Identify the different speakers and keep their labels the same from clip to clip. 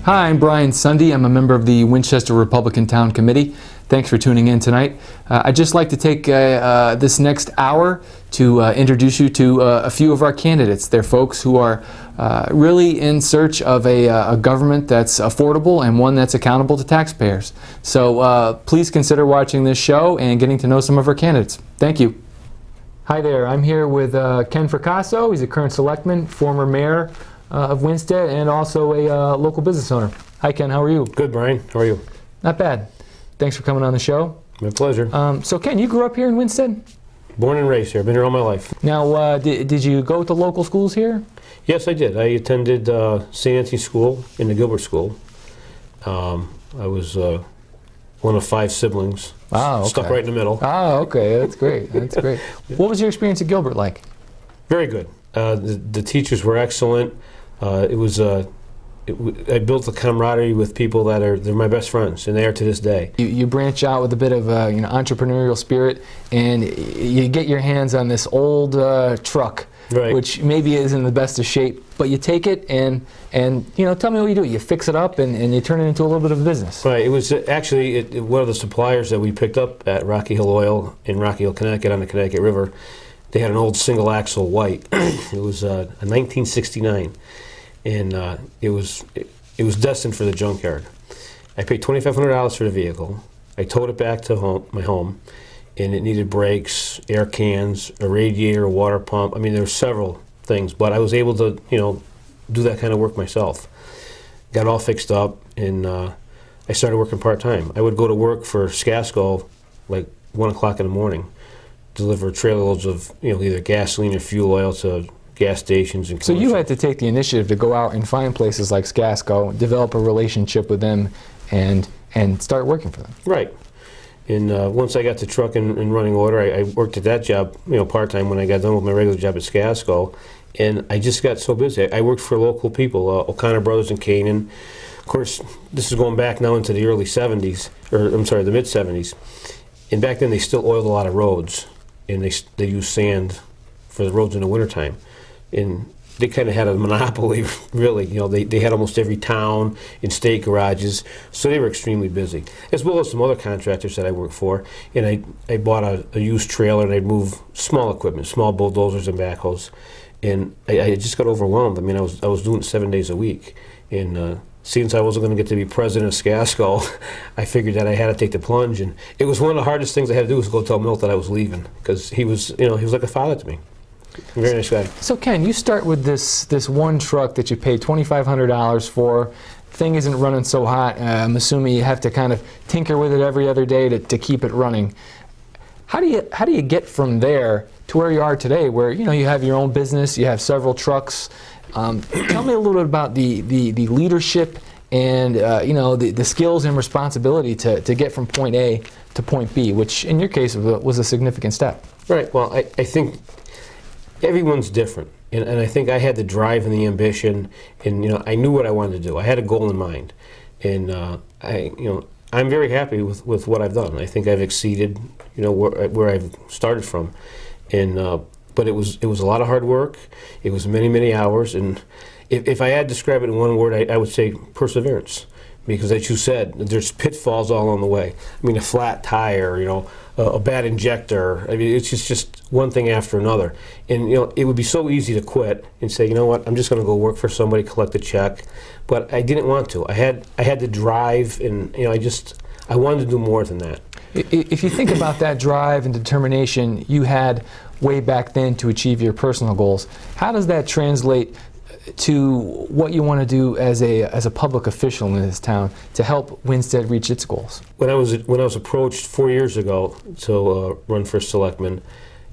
Speaker 1: Hi, I'm Brian Sunday. I'm a member of the Winchester Republican Town Committee. Thanks for tuning in tonight. I'd just like to take this next hour to introduce you to a few of our candidates. They're folks who are really in search of a government that's affordable and one that's accountable to taxpayers. So please consider watching this show and getting to know some of our candidates. Thank you. Hi there, I'm here with Ken Fracasso. He's a current selectman, former mayor of Winstead, and also a local business owner. Hi Ken, how are you?
Speaker 2: Good, Brian. How are you?
Speaker 1: Not bad. Thanks for coming on the show.
Speaker 2: My pleasure.
Speaker 1: So Ken, you grew up here in Winstead?
Speaker 2: Born and raised here. Been here all my life.
Speaker 1: Now, did you go to local schools here?
Speaker 2: Yes, I did. I attended St. Anthony School in the Gilbert School. I was one of 5 siblings.
Speaker 1: Wow, okay.
Speaker 2: Stuck right in the middle.
Speaker 1: Oh, okay. That's great. That's great. What was your experience at Gilbert like?
Speaker 2: Very good. The teachers were excellent. I built a camaraderie with people they're my best friends, and they are to this day.
Speaker 1: You branch out with a bit of entrepreneurial spirit, and you get your hands on this old truck,
Speaker 2: right,
Speaker 1: which maybe isn't the best of shape, but you take it and tell me what you do. You fix it up and you turn it into a little bit of a business.
Speaker 2: Right. It was actually one of the suppliers that we picked up at Rocky Hill Oil in Rocky Hill, Connecticut, on the Connecticut River. They had an old single axle white. It was a 1969. And it was destined for the junkyard. I paid $2,500 for the vehicle. I towed it back to my home, and it needed brakes, air cans, a radiator, a water pump. I mean, there were several things, but I was able to, do that kind of work myself. Got all fixed up, and I started working part-time. I would go to work for Skasco like 1 o'clock in the morning, deliver trailer loads of either gasoline or fuel oil to gas stations and commercial.
Speaker 1: So you had to take the initiative to go out and find places like Skasco, develop a relationship with them, and start working for them.
Speaker 2: Right. And once I got the truck in running order, I worked at that job, part-time when I got done with my regular job at Skasco, and I just got so busy. I worked for local people, O'Connor Brothers in Canaan. Of course, this is going back now into the early 70s, or I'm sorry, the mid-70s. And back then they still oiled a lot of roads, and they used sand for the roads in the wintertime. And they kind of had a monopoly, really. They had almost every town and state garages, so they were extremely busy, as well as some other contractors that I worked for. And I bought a used trailer, and I'd move small equipment, small bulldozers and backhoes. And I just got overwhelmed. I mean, I was doing it 7 days a week. And since I wasn't going to get to be president of Skasco, I figured that I had to take the plunge. And it was one of the hardest things I had to do was go tell Milt that I was leaving, because he was like a father to me. Very nice guy.
Speaker 1: So Ken, you start with this one truck that you paid $2,500 for. Thing isn't running so hot. I'm assuming you have to kind of tinker with it every other day to keep it running. How do you get from there to where you are today, where you have your own business, you have several trucks? Tell me a little bit about the leadership and the skills and responsibility to get from point A to point B, which in your case was a significant step.
Speaker 2: Right. Well, I think everyone's different, and I think I had the drive and the ambition, and I knew what I wanted to do. I had a goal in mind, and I'm very happy with what I've done. I think I've exceeded where I've started from, and but it was a lot of hard work. It was many hours, and if I had to describe it in one word, I would say perseverance. Because as you said, there's pitfalls all along the way. I mean, a flat tire, a bad injector. I mean, it's just one thing after another. And it would be so easy to quit and say, you know what, I'm just going to go work for somebody, collect a check. But I didn't want to. I had to drive, and I wanted to do more than that.
Speaker 1: If you think about that drive and determination you had way back then to achieve your personal goals, how does that translate to what you want to do as a public official in this town to help Winstead reach its goals?
Speaker 2: When I was approached 4 years ago to run for selectman,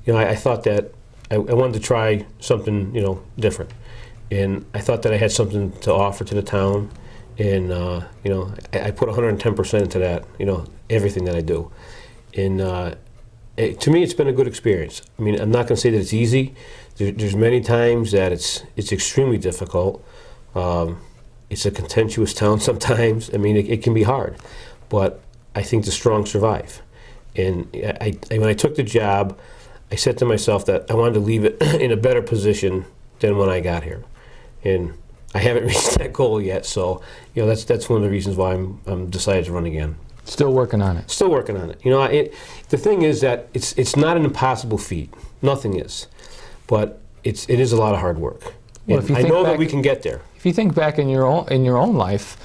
Speaker 2: I thought that I wanted to try something different, and I thought that I had something to offer to the town, and I put 110% into that, everything that I do, and to me it's been a good experience. I mean, I'm not going to say that it's easy. There's many times that it's extremely difficult. It's a contentious town sometimes. I mean, it can be hard, but I think the strong survive. And when I took the job, I said to myself that I wanted to leave it in a better position than when I got here. And I haven't reached that goal yet. So, that's one of the reasons why I'm decided to run again.
Speaker 1: Still working on it.
Speaker 2: Still working on it. The thing is that it's not an impossible feat. Nothing is, but it is a lot of hard work.
Speaker 1: Well,
Speaker 2: And I know that we can get there.
Speaker 1: If you think back in your own life,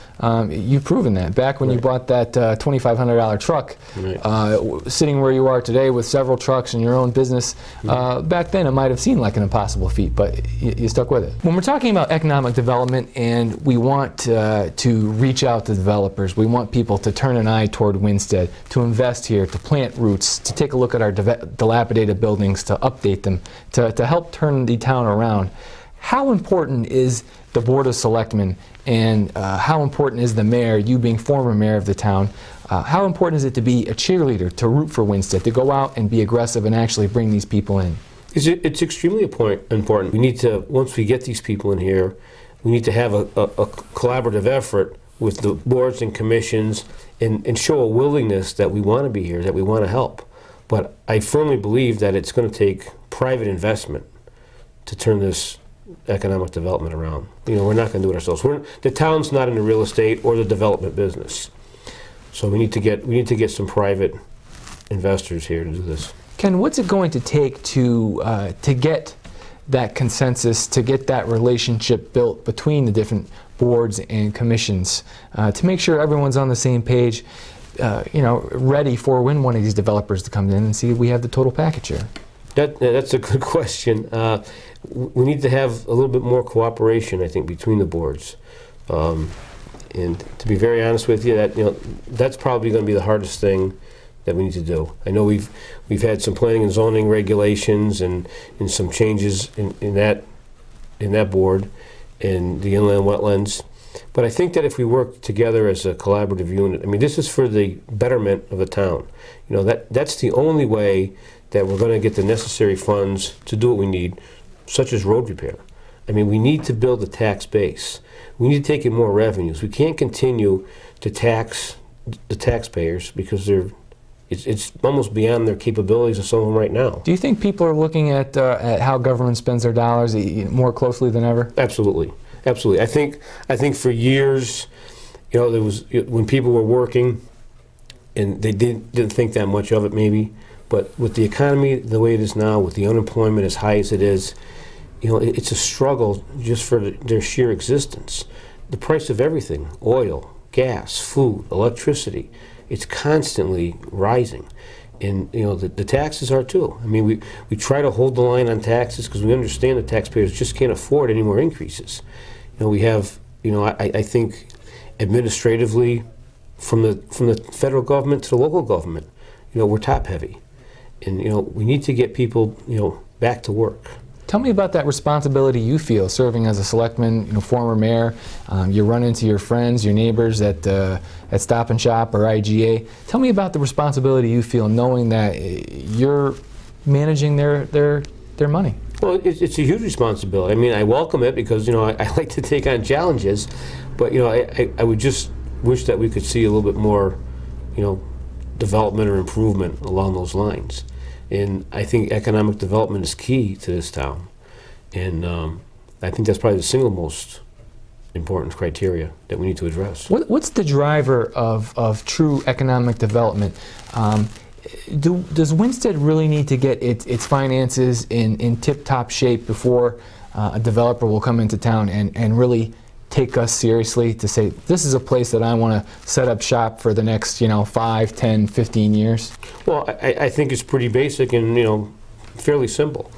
Speaker 1: you've proven that. Back when you bought that $2,500 truck, sitting where you are today with several trucks and your own business, back then it might have seemed like an impossible feat, but you stuck with it. When we're talking about economic development and we want to reach out to developers, we want people to turn an eye toward Winstead, to invest here, to plant roots, to take a look at our dilapidated buildings, to update them, to help turn the town around. How important is the Board of Selectmen, and how important is the mayor, you being former mayor of the town, how important is it to be a cheerleader, to root for Winstead, to go out and be aggressive and actually bring these people in?
Speaker 2: It's extremely important. We need to, once we get these people in here, we need to have a collaborative effort with the boards and commissions and show a willingness that we want to be here, that we want to help. But I firmly believe that it's going to take private investment to turn this economic development around. We're not going to do it ourselves. The town's not in the real estate or the development business, so we need to get some private investors here to do this.
Speaker 1: Ken, what's it going to take to get that consensus, to get that relationship built between the different boards and commissions, to make sure everyone's on the same page, ready for when one of these developers to come in and see if we have the total package here?
Speaker 2: That's a good question. We need to have a little bit more cooperation, I think, between the boards. And to be very honest with you, that's probably going to be the hardest thing that we need to do. I know we've had some planning and zoning regulations and some changes in that board and the inland wetlands. But I think that if we work together as a collaborative unit, this is for the betterment of the town. That's the only way that we're going to get the necessary funds to do what we need, such as road repair. We need to build a tax base. We need to take in more revenues. We can't continue to tax the taxpayers because it's almost beyond their capabilities of some of them right now.
Speaker 1: Do you think people are looking at how government spends their dollars more closely than ever?
Speaker 2: Absolutely. I think for years, there was, when people were working, and they didn't think that much of it maybe. But with the economy the way it is now, with the unemployment as high as it is, it's a struggle just for their sheer existence. The price of everything, oil, gas, food, electricity, it's constantly rising. And the taxes are too. We try to hold the line on taxes because we understand that taxpayers just can't afford any more increases. We have, I think administratively, from the federal government to the local government, we're top heavy. And we need to get people back to work.
Speaker 1: Tell me about that responsibility you feel serving as a selectman, former mayor. You run into your friends, your neighbors at Stop and Shop or IGA. Tell me about the responsibility you feel knowing that you're managing their money.
Speaker 2: Well, it's a huge responsibility. I welcome it because I like to take on challenges, but I would just wish that we could see a little bit more development or improvement along those lines. And I think economic development is key to this town. And I think that's probably the single most important criteria that we need to address.
Speaker 1: What's the driver of true economic development? Does Winstead really need to get its finances in tip-top shape before a developer will come into town and really take us seriously to say, this is a place that I want to set up shop for the next 5, 10, 15 years?
Speaker 2: Well, I think it's pretty basic and fairly simple.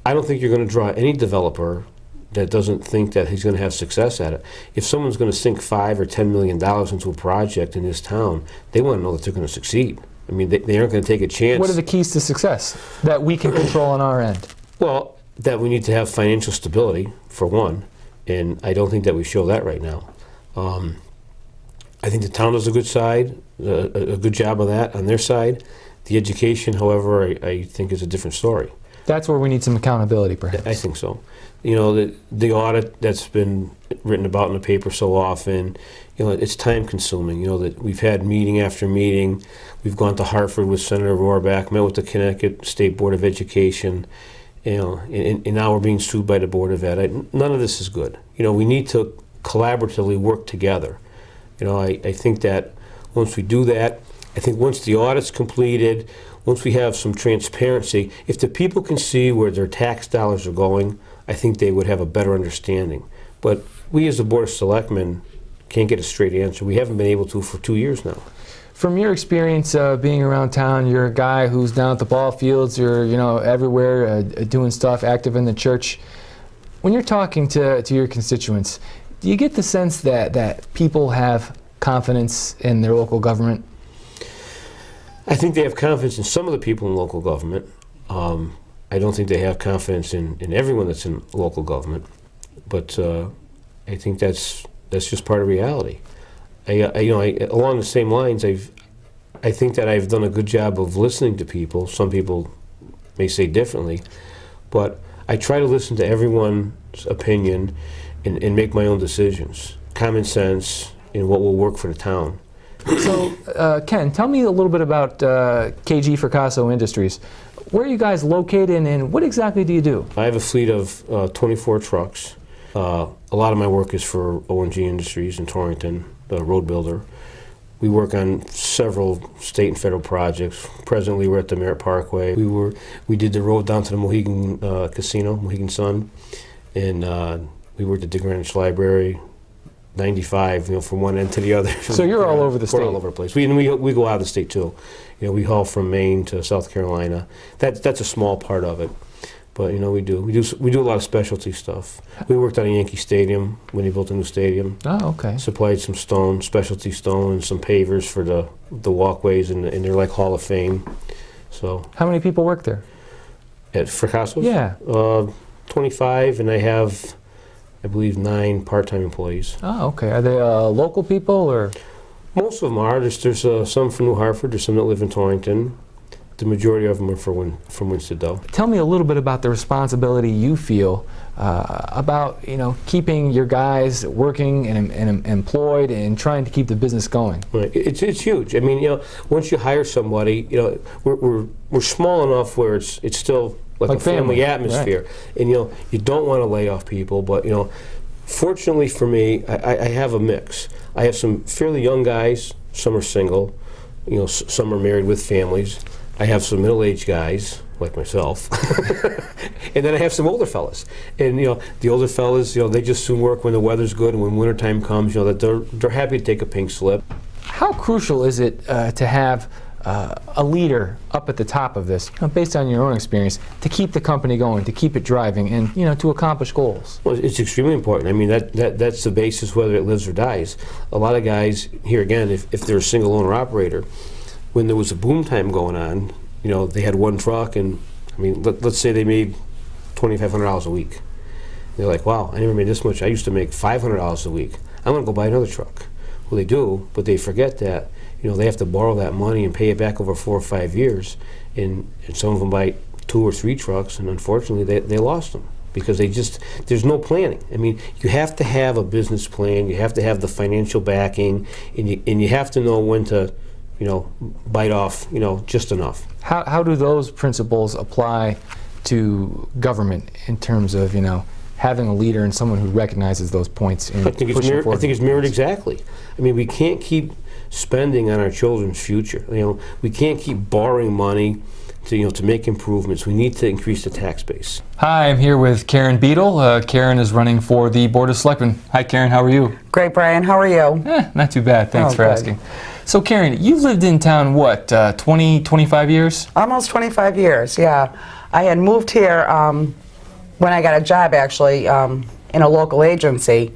Speaker 2: I don't think you're going to draw any developer that doesn't think that he's going to have success at it. If someone's going to sink $5 or $10 million into a project in this town, they want to know that they're going to succeed. They aren't going to take a chance.
Speaker 1: What are the keys to success that we can control on our end?
Speaker 2: Well, that we need to have financial stability, for one. And I don't think that we show that right now. I think the town does a good job of that on their side. The education, however, I think is a different story.
Speaker 1: That's where we need some accountability, perhaps.
Speaker 2: I think so. The audit that's been written about in the paper so often, it's time consuming. That we've had meeting after meeting. We've gone to Hartford with Senator Rohrabaugh, met with the Connecticut State Board of Education, and now we're being sued by the Board of Ed. None of this is good. We need to collaboratively work together. I think that once we do that, I think once the audit's completed, once we have some transparency, if the people can see where their tax dollars are going, I think they would have a better understanding. But we as the Board of Selectmen can't get a straight answer. We haven't been able to for 2 years now.
Speaker 1: From your experience being around town, you're a guy who's down at the ball fields, you're everywhere doing stuff, active in the church. When you're talking to your constituents, do you get the sense that people have confidence in their local government?
Speaker 2: I think they have confidence in some of the people in local government. I don't think they have confidence in everyone that's in local government, but I think that's just part of reality. Along the same lines, I think that I've done a good job of listening to people. Some people may say differently, but I try to listen to everyone's opinion and make my own decisions. Common sense in what will work for the town.
Speaker 1: So, Ken, tell me a little bit about KG Fracasso Industries. Where are you guys located, and what exactly do you do?
Speaker 2: I have a fleet of 24 trucks. A lot of my work is for O&G Industries in Torrington, the road builder. We work on several state and federal projects. Presently, we're at the Merritt Parkway. We did the road down to the Mohegan Casino, Mohegan Sun, and we worked at the Greenwich Library. 95, from one end to the other.
Speaker 1: So you're all over the state.
Speaker 2: We're all over the place. We go out of the state too. We haul from Maine to South Carolina. That's a small part of it, but we do a lot of specialty stuff. We worked on a Yankee Stadium when they built a new stadium.
Speaker 1: Oh, okay.
Speaker 2: Supplied some stone, specialty stone, and some pavers for the walkways, and they're like Hall of Fame. So.
Speaker 1: How many people work there?
Speaker 2: At Fracasso's?
Speaker 1: Yeah.
Speaker 2: 25, and I have, I believe, 9 part-time employees.
Speaker 1: Oh, okay. Are they local people, or?
Speaker 2: Most of them are. There's some from New Hartford. There's some that live in Torrington. The majority of them are from Winsted, though.
Speaker 1: Tell me a little bit about the responsibility you feel about keeping your guys working and employed and trying to keep the business going.
Speaker 2: Right. It's huge. I mean, once you hire somebody, we're small enough where it's still like a family atmosphere, right. And you don't want to lay off people, but fortunately for me, I have a mix. I have some fairly young guys. Some are single. Some are married with families. I have some middle-aged guys like myself, and then I have some older fellas. And the older fellas, they just soon work when the weather's good, and when wintertime comes, that they're happy to take a pink slip.
Speaker 1: How crucial is it to have a leader up at the top of this, based on your own experience, to keep the company going, to keep it driving, and to accomplish goals?
Speaker 2: Well, it's extremely important. I mean, that's the basis whether it lives or dies. A lot of guys, here again, if they're a single owner operator, when there was a boom time going on, they had one truck, and I mean, let's say they made $2,500 a week. They're like, wow, I never made this much. I used to make $500 a week. I'm going to go buy another truck. Well, they do, but they forget that they have to borrow that money and pay it back over 4 or 5 years, and some of them buy 2 or 3 trucks, and unfortunately they lost them because there's no planning. I mean, you have to have a business plan, you have to have the financial backing, and you have to know when to bite off just enough.
Speaker 1: How do those principles apply to government in terms of having a leader and someone who recognizes those points?
Speaker 2: I think it's mirrored exactly. I mean, we can't keep spending on our children's future. We can't keep borrowing money to make improvements. We need to increase the tax base.
Speaker 1: Hi, I'm here with Karen Beadle. Karen is running for the Board of Selectmen. Hi, Karen. How are you?
Speaker 3: Great, Brian. How are you?
Speaker 1: Not too bad. Thanks for asking. So, Karen, you've lived in town, 25 years?
Speaker 3: Almost 25 years, yeah. I had moved here when I got a job, actually, in a local agency.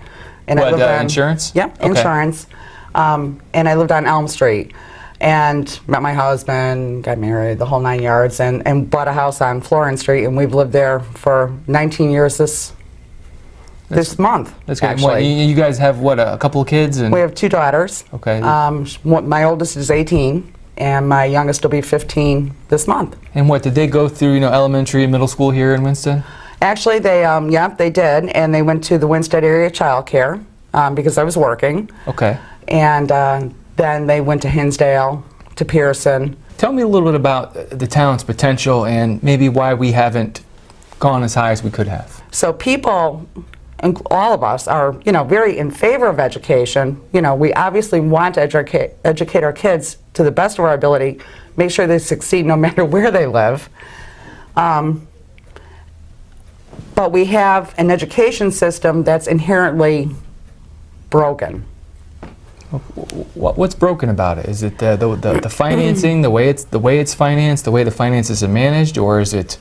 Speaker 3: And I lived on
Speaker 1: insurance?
Speaker 3: Yeah, okay. Insurance. And I lived on Elm Street. And met my husband, got married, the whole 9 yards, and bought a house on Florence Street, and we've lived there for 19 years this month. That's great.
Speaker 1: Actually. You guys have a couple of kids? And
Speaker 3: we have 2 daughters.
Speaker 1: Okay.
Speaker 3: My oldest is 18, and my youngest will be 15 this month.
Speaker 1: And did they go through elementary and middle school here in Winsted?
Speaker 3: Actually, they did, and they went to the Winsted area child care because I was working.
Speaker 1: Okay.
Speaker 3: And then they went to Hinsdale, to Pearson.
Speaker 1: Tell me a little bit about the town's potential and maybe why we haven't gone as high as we could have.
Speaker 3: So people, and all of us, are, very in favor of education. We obviously want to educate our kids to the best of our ability, make sure they succeed no matter where they live. But we have an education system that's inherently broken.
Speaker 1: What's broken about it? Is it the financing, the way it's financed, the way the finances are managed, or is it?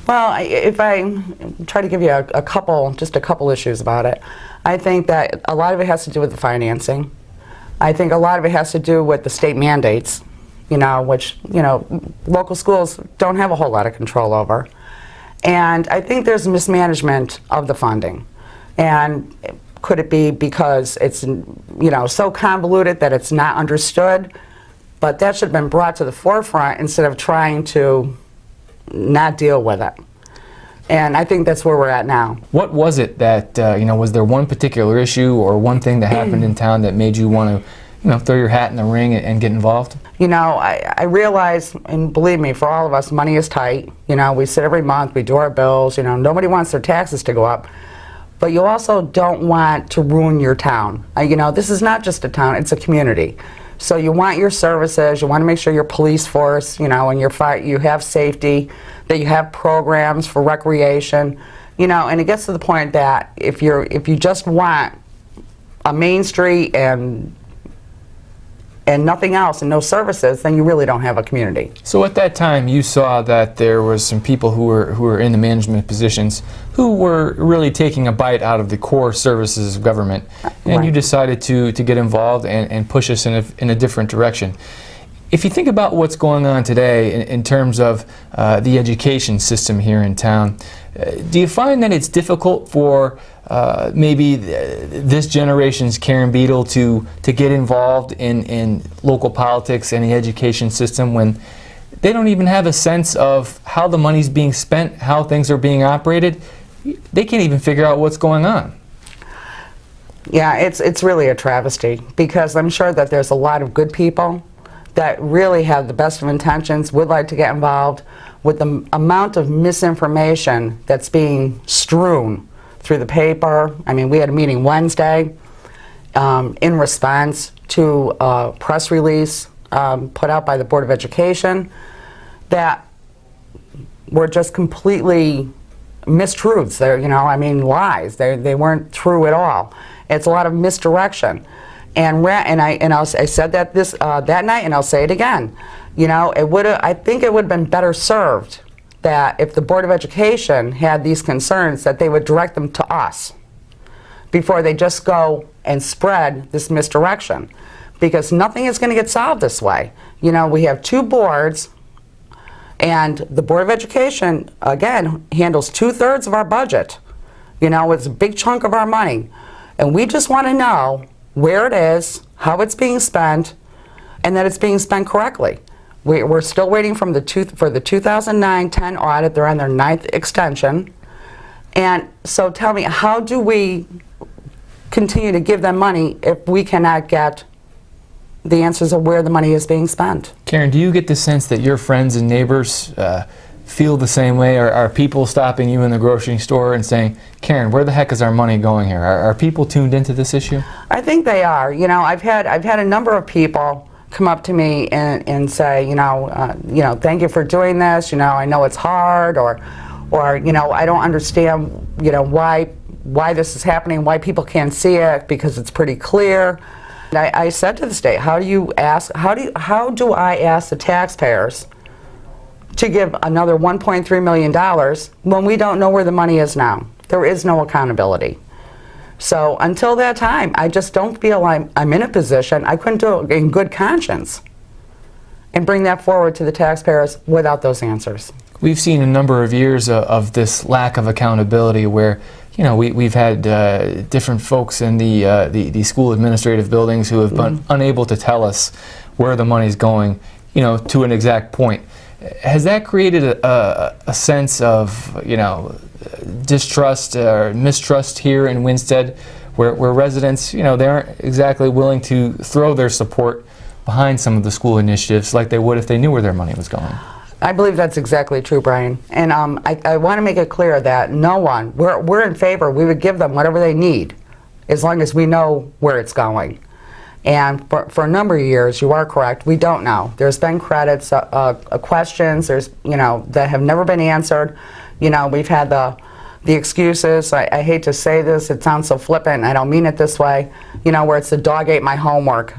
Speaker 3: Well, if I try to give you a couple issues about it, I think that a lot of it has to do with the financing. I think a lot of it has to do with the state mandates, which local schools don't have a whole lot of control over. And I think there's mismanagement of the funding. And could it be because it's so convoluted that it's not understood? But that should have been brought to the forefront instead of trying to not deal with it. And I think that's where we're at now.
Speaker 1: What was it that, was there one particular issue or one thing that happened in town that made you want to, throw your hat in the ring and get involved?
Speaker 3: I realize, and believe me, for all of us, money is tight. We sit every month, we do our bills, nobody wants their taxes to go up. But you also don't want to ruin your town. This is not just a town, it's a community. So you want your services, you want to make sure your police force, and you have safety, that you have programs for recreation, and it gets to the point that if you just want a main street and nothing else and no services, then you really don't have a community.
Speaker 1: So at that time, you saw that there was some people who were in the management positions who were really taking a bite out of the core services of government, and
Speaker 3: Right.
Speaker 1: you decided to get involved and push us in a different direction. If you think about what's going on today in terms of the education system here in town, do you find that it's difficult for maybe this generation's Karen Beadle to get involved in local politics and the education system when they don't even have a sense of how the money's being spent, how things are being operated? They can't even figure out what's going on.
Speaker 3: Yeah, it's really a travesty, because I'm sure that there's a lot of good people that really have the best of intentions, would like to get involved. With the amount of misinformation that's being strewn through the paper. I mean, we had a meeting Wednesday in response to a press release put out by the Board of Education that were just completely mistruths. They're, lies. They weren't true at all. It's a lot of misdirection. I said that that night, and I'll say it again. I think it would have been better served that if the Board of Education had these concerns, that they would direct them to us before they just go and spread this misdirection, because nothing is going to get solved this way. We have two boards, and the Board of Education, again, handles 2/3 of our budget. It's a big chunk of our money, and we just want to know where it is, how it's being spent, and that it's being spent correctly. We're still waiting for the 2009-10 audit. They're on their 9th extension. And so tell me, how do we continue to give them money if we cannot get the answers of where the money is being spent?
Speaker 1: Karen, do you get the sense that your friends and neighbors feel the same way? Are people stopping you in the grocery store and saying, Karen, where the heck is our money going here? Are people tuned into this issue?
Speaker 3: I think they are. I've had a number of people come up to me and say, thank you for doing this. I know it's hard, or I don't understand, why this is happening, why people can't see it, because it's pretty clear. And I said to the state, how do I ask the taxpayers to give another $1.3 million when we don't know where the money is now? There is no accountability. So until that time, I just don't feel I'm in a position. I couldn't do it in good conscience and bring that forward to the taxpayers without those answers.
Speaker 1: We've seen a number of years of this lack of accountability where, we've had different folks in the school administrative buildings who have been unable to tell us where the money's going, to an exact point. Has that created a sense of, distrust or mistrust here in Winstead, where residents, they aren't exactly willing to throw their support behind some of the school initiatives like they would if they knew where their money was going?
Speaker 3: I believe that's exactly true, Brian. And I want to make it clear that no one, we're in favor, we would give them whatever they need, as long as we know where it's going. And for a number of years, you are correct, we don't know. There's been credits, questions, there's, that have never been answered. We've had the excuses, I hate to say this, it sounds so flippant, and I don't mean it this way, where it's the dog ate my homework,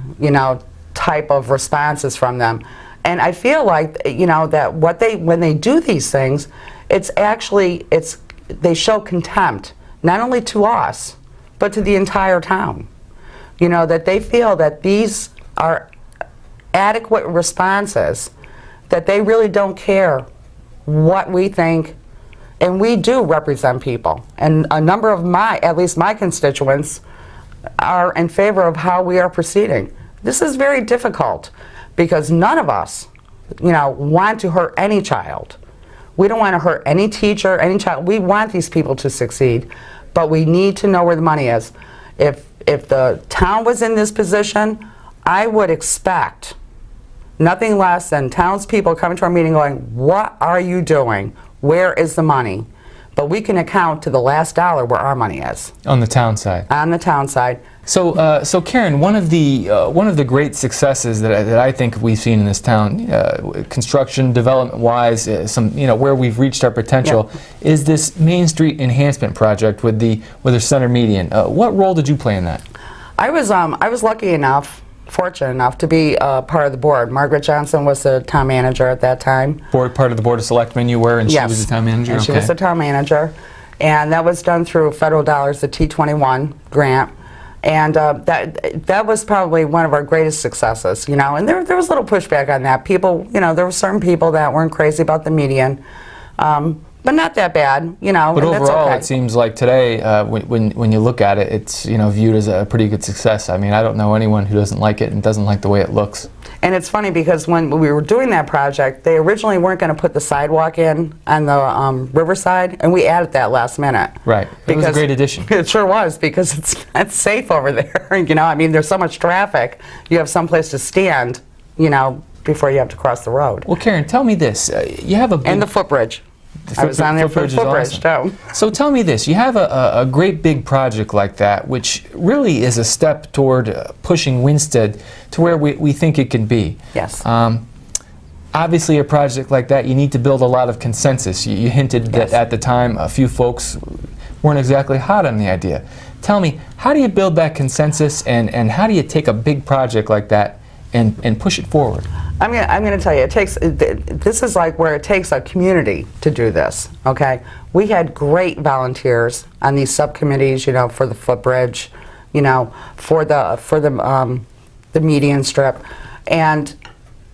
Speaker 3: type of responses from them. And I feel like, that when they do these things, they show contempt, not only to us, but to the entire town. That they feel that these are adequate responses, that they really don't care what we think, and we do represent people. And a number of at least my constituents, are in favor of how we are proceeding. This is very difficult, because none of us, want to hurt any child. We don't want to hurt any teacher, any child. We want these people to succeed, but we need to know where the money is. If the town was in this position, I would expect nothing less than townspeople coming to our meeting going, what are you doing? Where is the money? But we can account to the last dollar where our money is.
Speaker 1: On the town side.
Speaker 3: On the town side.
Speaker 1: So Karen, one of the great successes that I think we've seen in this town, construction development-wise, where we've reached our potential, is this Main Street enhancement project with the center median. What role did you play in that? I was
Speaker 3: lucky enough, fortunate enough, to be part of the board. Margaret Johnson was the town manager at that time.
Speaker 1: Part of the Board of Selectmen you were, and
Speaker 3: yes.
Speaker 1: She was the town manager?
Speaker 3: And she was the town manager. And that was done through federal dollars, the T21 grant. And that was probably one of our greatest successes, and there was a little pushback on that. People, there were certain people that weren't crazy about the median, but not that bad, But
Speaker 1: overall,
Speaker 3: okay.
Speaker 1: It seems like today, when you look at it, it's viewed as a pretty good success. I mean, I don't know anyone who doesn't like it and doesn't like the way it looks.
Speaker 3: And it's funny because when we were doing that project, they originally weren't going to put the sidewalk in on the riverside, and we added that last minute.
Speaker 1: Right. It was a great addition.
Speaker 3: It sure was, because it's safe over there. I mean, there's so much traffic. You have someplace to stand, before you have to cross the road.
Speaker 1: Well, Karen, tell me this. You have a big...
Speaker 3: And the footbridge. I was on there for the footbridge, too.
Speaker 1: So tell me this. You have a great big project like that, which really is a step toward pushing Winstead to where we think it can be.
Speaker 3: Yes.
Speaker 1: Obviously, a project like that, you need to build a lot of consensus. You hinted that at the time a few folks weren't exactly hot on the idea. Tell me, how do you build that consensus, and how do you take a big project like that and push it forward?
Speaker 3: I'm going to tell you, this is like where it takes a community to do this, okay? We had great volunteers on these subcommittees, for the footbridge, for the median strip, and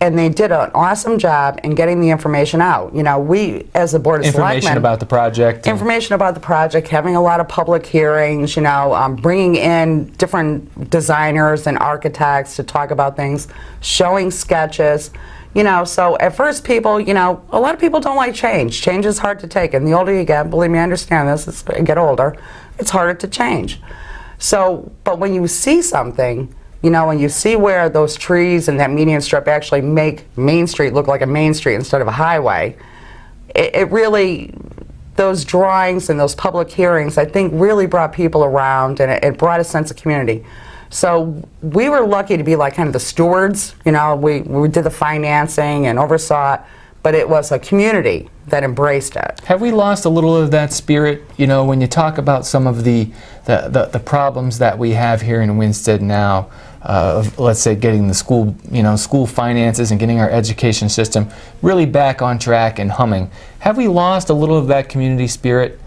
Speaker 3: they did an awesome job in getting the information out. We, as the Board of Selectmen...
Speaker 1: Information about the project.
Speaker 3: Information about the project, having a lot of public hearings, bringing in different designers and architects to talk about things, showing sketches. So at first people, a lot of people don't like change. Change is hard to take, and the older you get, believe me, I understand this, as you get older, it's harder to change. So, but when you see something, when you see where those trees and that median strip actually make Main Street look like a main street instead of a highway, it really, those drawings and those public hearings, I think, really brought people around, and it brought a sense of community. So we were lucky to be like kind of the stewards. We did the financing and oversaw it, but it was a community that embraced it.
Speaker 1: Have we lost a little of that spirit? When you talk about some of the problems that we have here in Winstead now, of, let's say, getting the school finances and getting our education system really back on track and humming. Have we lost a little of that community spirit?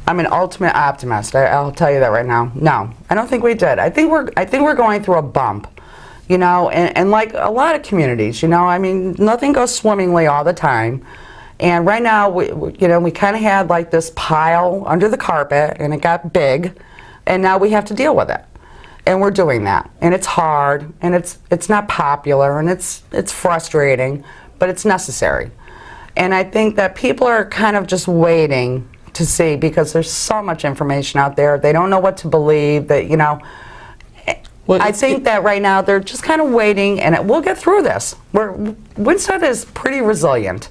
Speaker 3: I'm an ultimate optimist. I'll tell you that right now. No, I don't think we did. I think we're going through a bump, and like a lot of communities, I mean, nothing goes swimmingly all the time. And right now, we kind of had like this pile under the carpet, and it got big, and now we have to deal with it. And we're doing that, and it's hard, and it's not popular, and it's frustrating, but it's necessary. And I think that people are kind of just waiting to see, because there's so much information out there. They don't know what to believe. That
Speaker 1: Well,
Speaker 3: I think that right now they're just kind of waiting, and we'll get through this. Winstead is pretty resilient,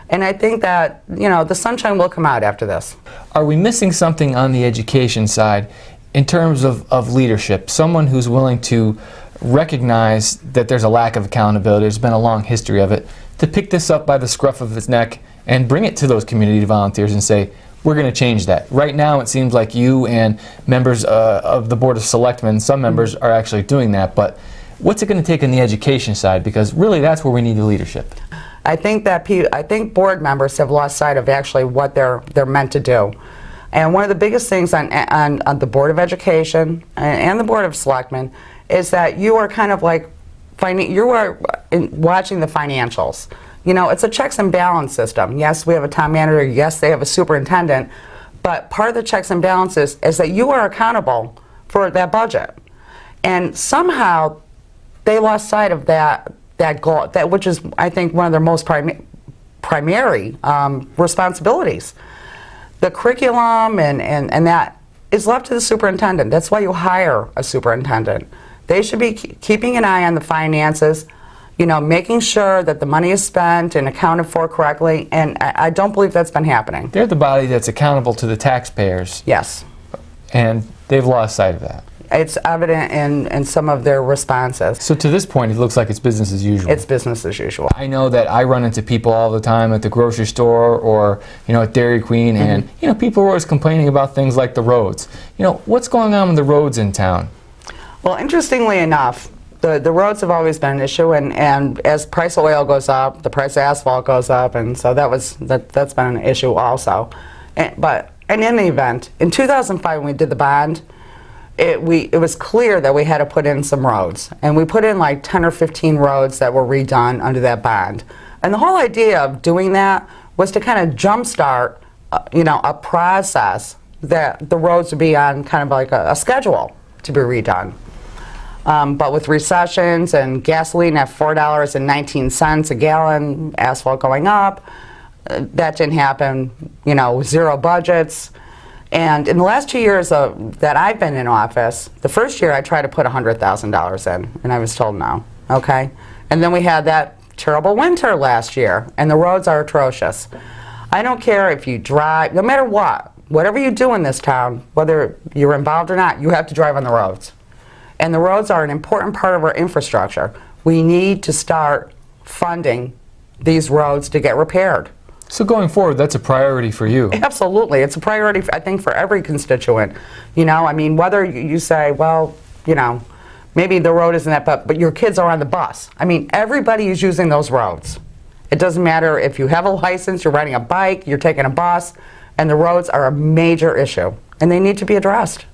Speaker 3: and I think that, you know, the sunshine will come out after this.
Speaker 1: Are we missing something on the education side in terms of leadership? Someone who's willing to recognize that there's a lack of accountability, there's been a long history of it, to pick this up by the scruff of its neck and bring it to those community volunteers and say, we're going to change that. Right now it seems like you and members of the Board of Selectmen, some members are actually doing that, but what's it going to take on the education side? Because really that's where we need the leadership.
Speaker 3: I think that board members have lost sight of actually what they're meant to do. And one of the biggest things on the Board of Education and the Board of Selectmen is that you are kind of like, you are watching the financials. You know, it's a checks and balance system. Yes, we have a town manager. Yes, they have a superintendent. But part of the checks and balances is that you are accountable for that budget. And somehow they lost sight of that goal, which is, I think, one of their most primary responsibilities. The curriculum and that is left to the superintendent. That's why you hire a superintendent. They should be keeping an eye on the finances, you know, making sure that the money is spent and accounted for correctly, and I don't believe that's been happening.
Speaker 1: They're the body that's accountable to the taxpayers.
Speaker 3: Yes.
Speaker 1: And they've lost sight of that.
Speaker 3: It's evident in some of their responses.
Speaker 1: So to this point, it looks like it's business as usual.
Speaker 3: It's business as usual.
Speaker 1: I know that I run into people all the time at the grocery store or, you know, at Dairy Queen, and, you know, people are always complaining about things like the roads. You know, what's going on with the roads in town? Well,
Speaker 3: interestingly enough, the roads have always been an issue, and as price of oil goes up, the price of asphalt goes up, and so that's been an issue also. But in any event, in 2005 when we did the bond, it was clear that we had to put in some roads, and we put in like 10 or 15 roads that were redone under that bond. And the whole idea of doing that was to kind of jumpstart, you know, a process that the roads would be on kind of like a schedule to be redone. But with recessions and gasoline at $4.19 a gallon, asphalt going up, that didn't happen, you know, zero budgets. And in the last 2 years that I've been in office, the first year I tried to put $100,000 in, and I was told no, okay? And then we had that terrible winter last year, and the roads are atrocious. I don't care if you drive, no matter what, whatever you do in this town, whether you're involved or not, you have to drive on the roads. And the roads are an important part of our infrastructure. We need to start funding these roads to get repaired.
Speaker 1: So going forward, that's a priority for you.
Speaker 3: Absolutely. It's a priority, I think, for every constituent. You know, I mean, whether you say, well, you know, maybe the road isn't that, but your kids are on the bus. I mean, everybody is using those roads. It doesn't matter if you have a license, you're riding a bike, you're taking a bus, and the roads are a major issue, and they need to be addressed.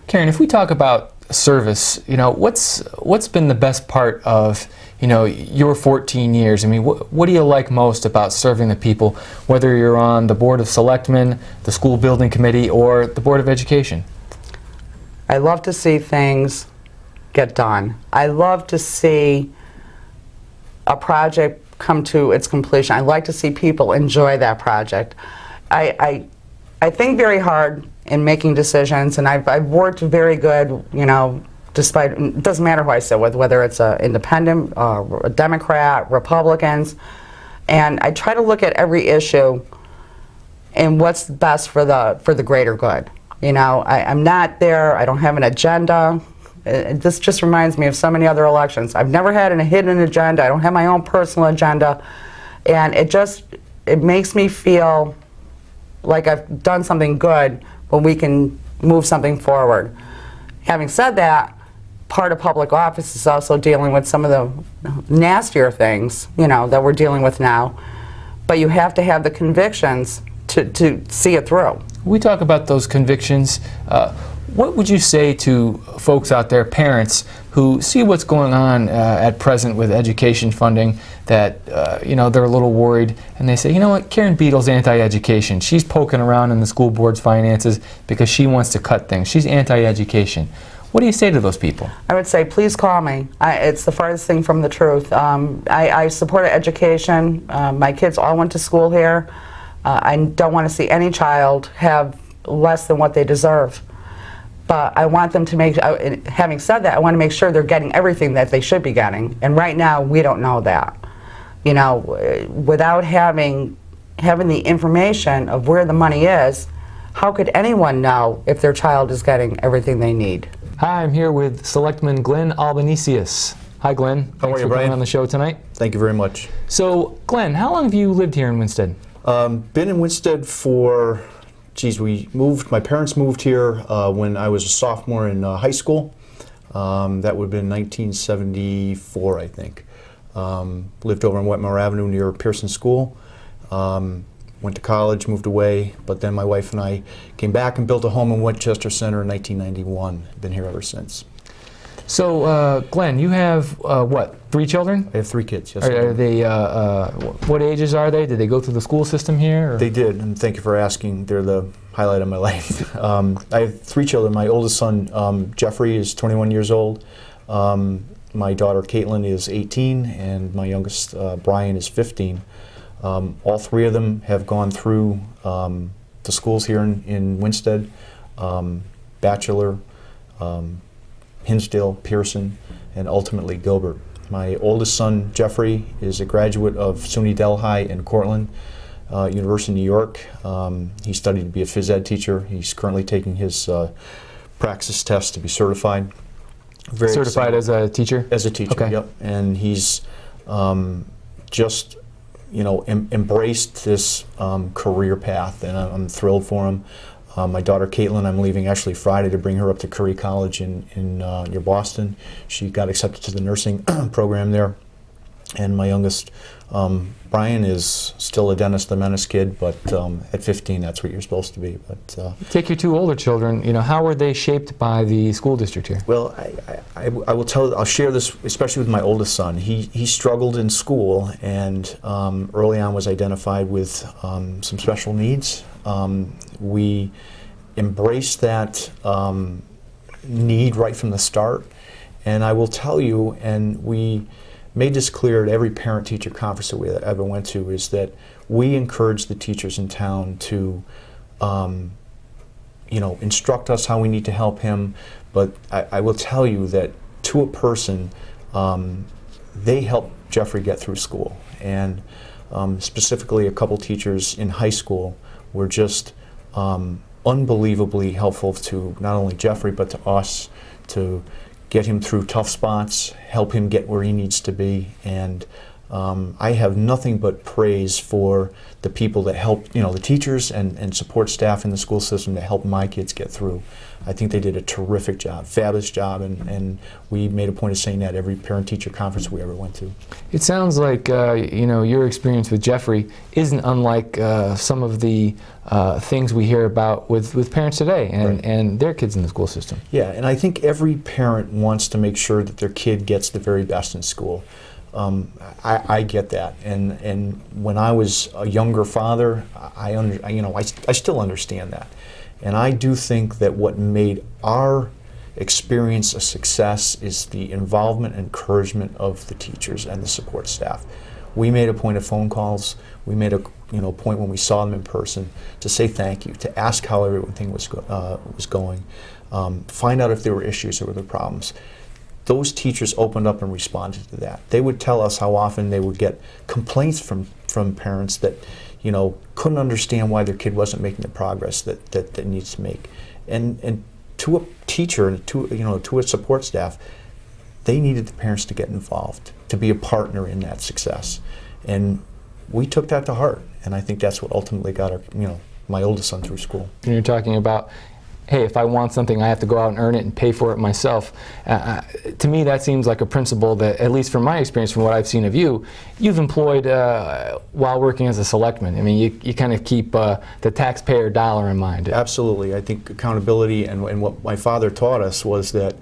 Speaker 1: Karen, if we talk about service, you know, what's been the best part of, you know, your 14 years? I mean, what do you like most about serving the people, whether you're on the Board of Selectmen, the School Building Committee, or the Board of Education?
Speaker 3: I love to see things get done. I love to see a project come to its completion. I like to see people enjoy that project. I think very hard in making decisions, and I've worked very good, you know, despite, it doesn't matter who I sit with, whether it's an independent, a Democrat, Republicans, and I try to look at every issue and what's best for the greater good. You know, I'm not there, I don't have an agenda. This just reminds me of so many other elections. I've never had a hidden agenda, I don't have my own personal agenda, and it makes me feel like I've done something good when we can move something forward. Having said that, part of public office is also dealing with some of the nastier things, you know, that we're dealing with now. But you have to have the convictions to see it through.
Speaker 1: We talk about those convictions. What would you say to folks out there, parents, who see what's going on at present with education funding, that you know, they're a little worried, and they say, you know what, Karen Beadle's anti-education. She's poking around in the school board's finances because she wants to cut things. She's anti-education. What do you say to those people?
Speaker 3: I would say, please call me. It's the farthest thing from the truth. I support education. My kids all went to school here. I don't want to see any child have less than what they deserve. But I want them to having said that, I want to make sure they're getting everything that they should be getting. And right now, we don't know that. You know, without having the information of where the money is, how could anyone know if their child is getting everything they need?
Speaker 1: Hi, I'm here with Selectman Glenn Albanesius. Hi, Glenn. Thanks
Speaker 4: How are you,
Speaker 1: for
Speaker 4: Brian?
Speaker 1: coming on the show tonight.
Speaker 4: Thank you very much.
Speaker 1: So, Glenn, how long have you lived here in Winsted?
Speaker 4: Been in Winstead for, my parents moved here when I was a sophomore in high school. That would have been 1974, I think. Lived over on Wetmore Avenue near Pearson School. Went to college, moved away, but then my wife and I came back and built a home in Winchester Center in 1991. Been here ever since.
Speaker 1: So, Glenn, you have, what, 3 children?
Speaker 4: I have 3 kids, yes. I
Speaker 1: Are
Speaker 4: do.
Speaker 1: they, what ages are they? Did they go through the school system here? Or?
Speaker 4: They did, and thank you for asking. They're the highlight of my life. I have 3 children. My oldest son, Jeffrey, is 21 years old. My daughter, Caitlin, is 18, and my youngest, Brian, is 15. All 3 of them have gone through the schools here in Winstead, Bachelor, Hinsdale, Pearson, and ultimately Gilbert. My oldest son, Jeffrey, is a graduate of SUNY Delhi in Cortland University, New York. He studied to be a phys ed teacher. He's currently taking his praxis test to be certified. Very
Speaker 1: Certified
Speaker 4: excited.
Speaker 1: as a teacher?
Speaker 4: As a teacher,
Speaker 1: Okay.
Speaker 4: yep. And he's just, embraced this career path, and I'm thrilled for him. My daughter Caitlin, I'm leaving actually Friday to bring her up to Curry College in near Boston. She got accepted to the nursing program there. And my youngest, Brian, is still a Dennis the Menace kid, but at 15, that's what you're supposed to be. But
Speaker 1: Take your 2 older children, how were they shaped by the school district here?
Speaker 4: well, I will I'll share this, especially with my oldest son. He struggled in school, and early on was identified with some special needs. We embraced that need right from the start, and I will tell you, and we made this clear at every parent-teacher conference that we ever went to, is that we encourage the teachers in town to instruct us how we need to help him, but I will tell you that to a person, they helped Jeffrey get through school, and specifically a couple teachers in high school were just unbelievably helpful to not only Jeffrey but to us, to get him through tough spots, help him get where he needs to be, and I have nothing but praise for the people that help, the teachers and support staff in the school system to help my kids get through. I think they did a terrific job, fabulous job, and we made a point of saying that every parent-teacher conference we ever went to.
Speaker 1: It sounds like, your experience with Jeffrey isn't unlike some of the things we hear about with parents today and their kids in the school system.
Speaker 4: Yeah, and I think every parent wants to make sure that their kid gets the very best in school. I get that, and when I was a younger father, I still understand that, and I do think that what made our experience a success is the involvement and encouragement of the teachers and the support staff. We made a point of phone calls. We made a point when we saw them in person to say thank you, to ask how everything was going, find out if there were issues or were there problems. Those teachers opened up and responded to that. They would tell us how often they would get complaints from parents that, couldn't understand why their kid wasn't making the progress that needs to make. And to a teacher and to a support staff, they needed the parents to get involved, to be a partner in that success. And we took that to heart, and I think that's what ultimately got my oldest son through school.
Speaker 1: And you're talking about, hey, if I want something, I have to go out and earn it and pay for it myself. To me, that seems like a principle that, at least from my experience, from what I've seen of you, you've employed while working as a selectman. I mean, you kind of keep the taxpayer dollar in mind.
Speaker 4: Absolutely. I think accountability and what my father taught us was that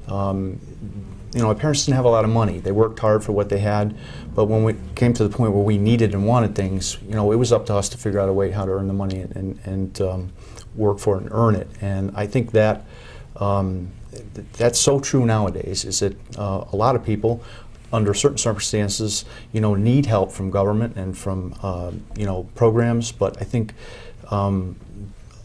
Speaker 4: my parents didn't have a lot of money. They worked hard for what they had, but when we came to the point where we needed and wanted things, it was up to us to figure out a way how to earn the money and work for it and earn it. And I think that that's so true nowadays, is that a lot of people, under certain circumstances, need help from government and from programs, but I think a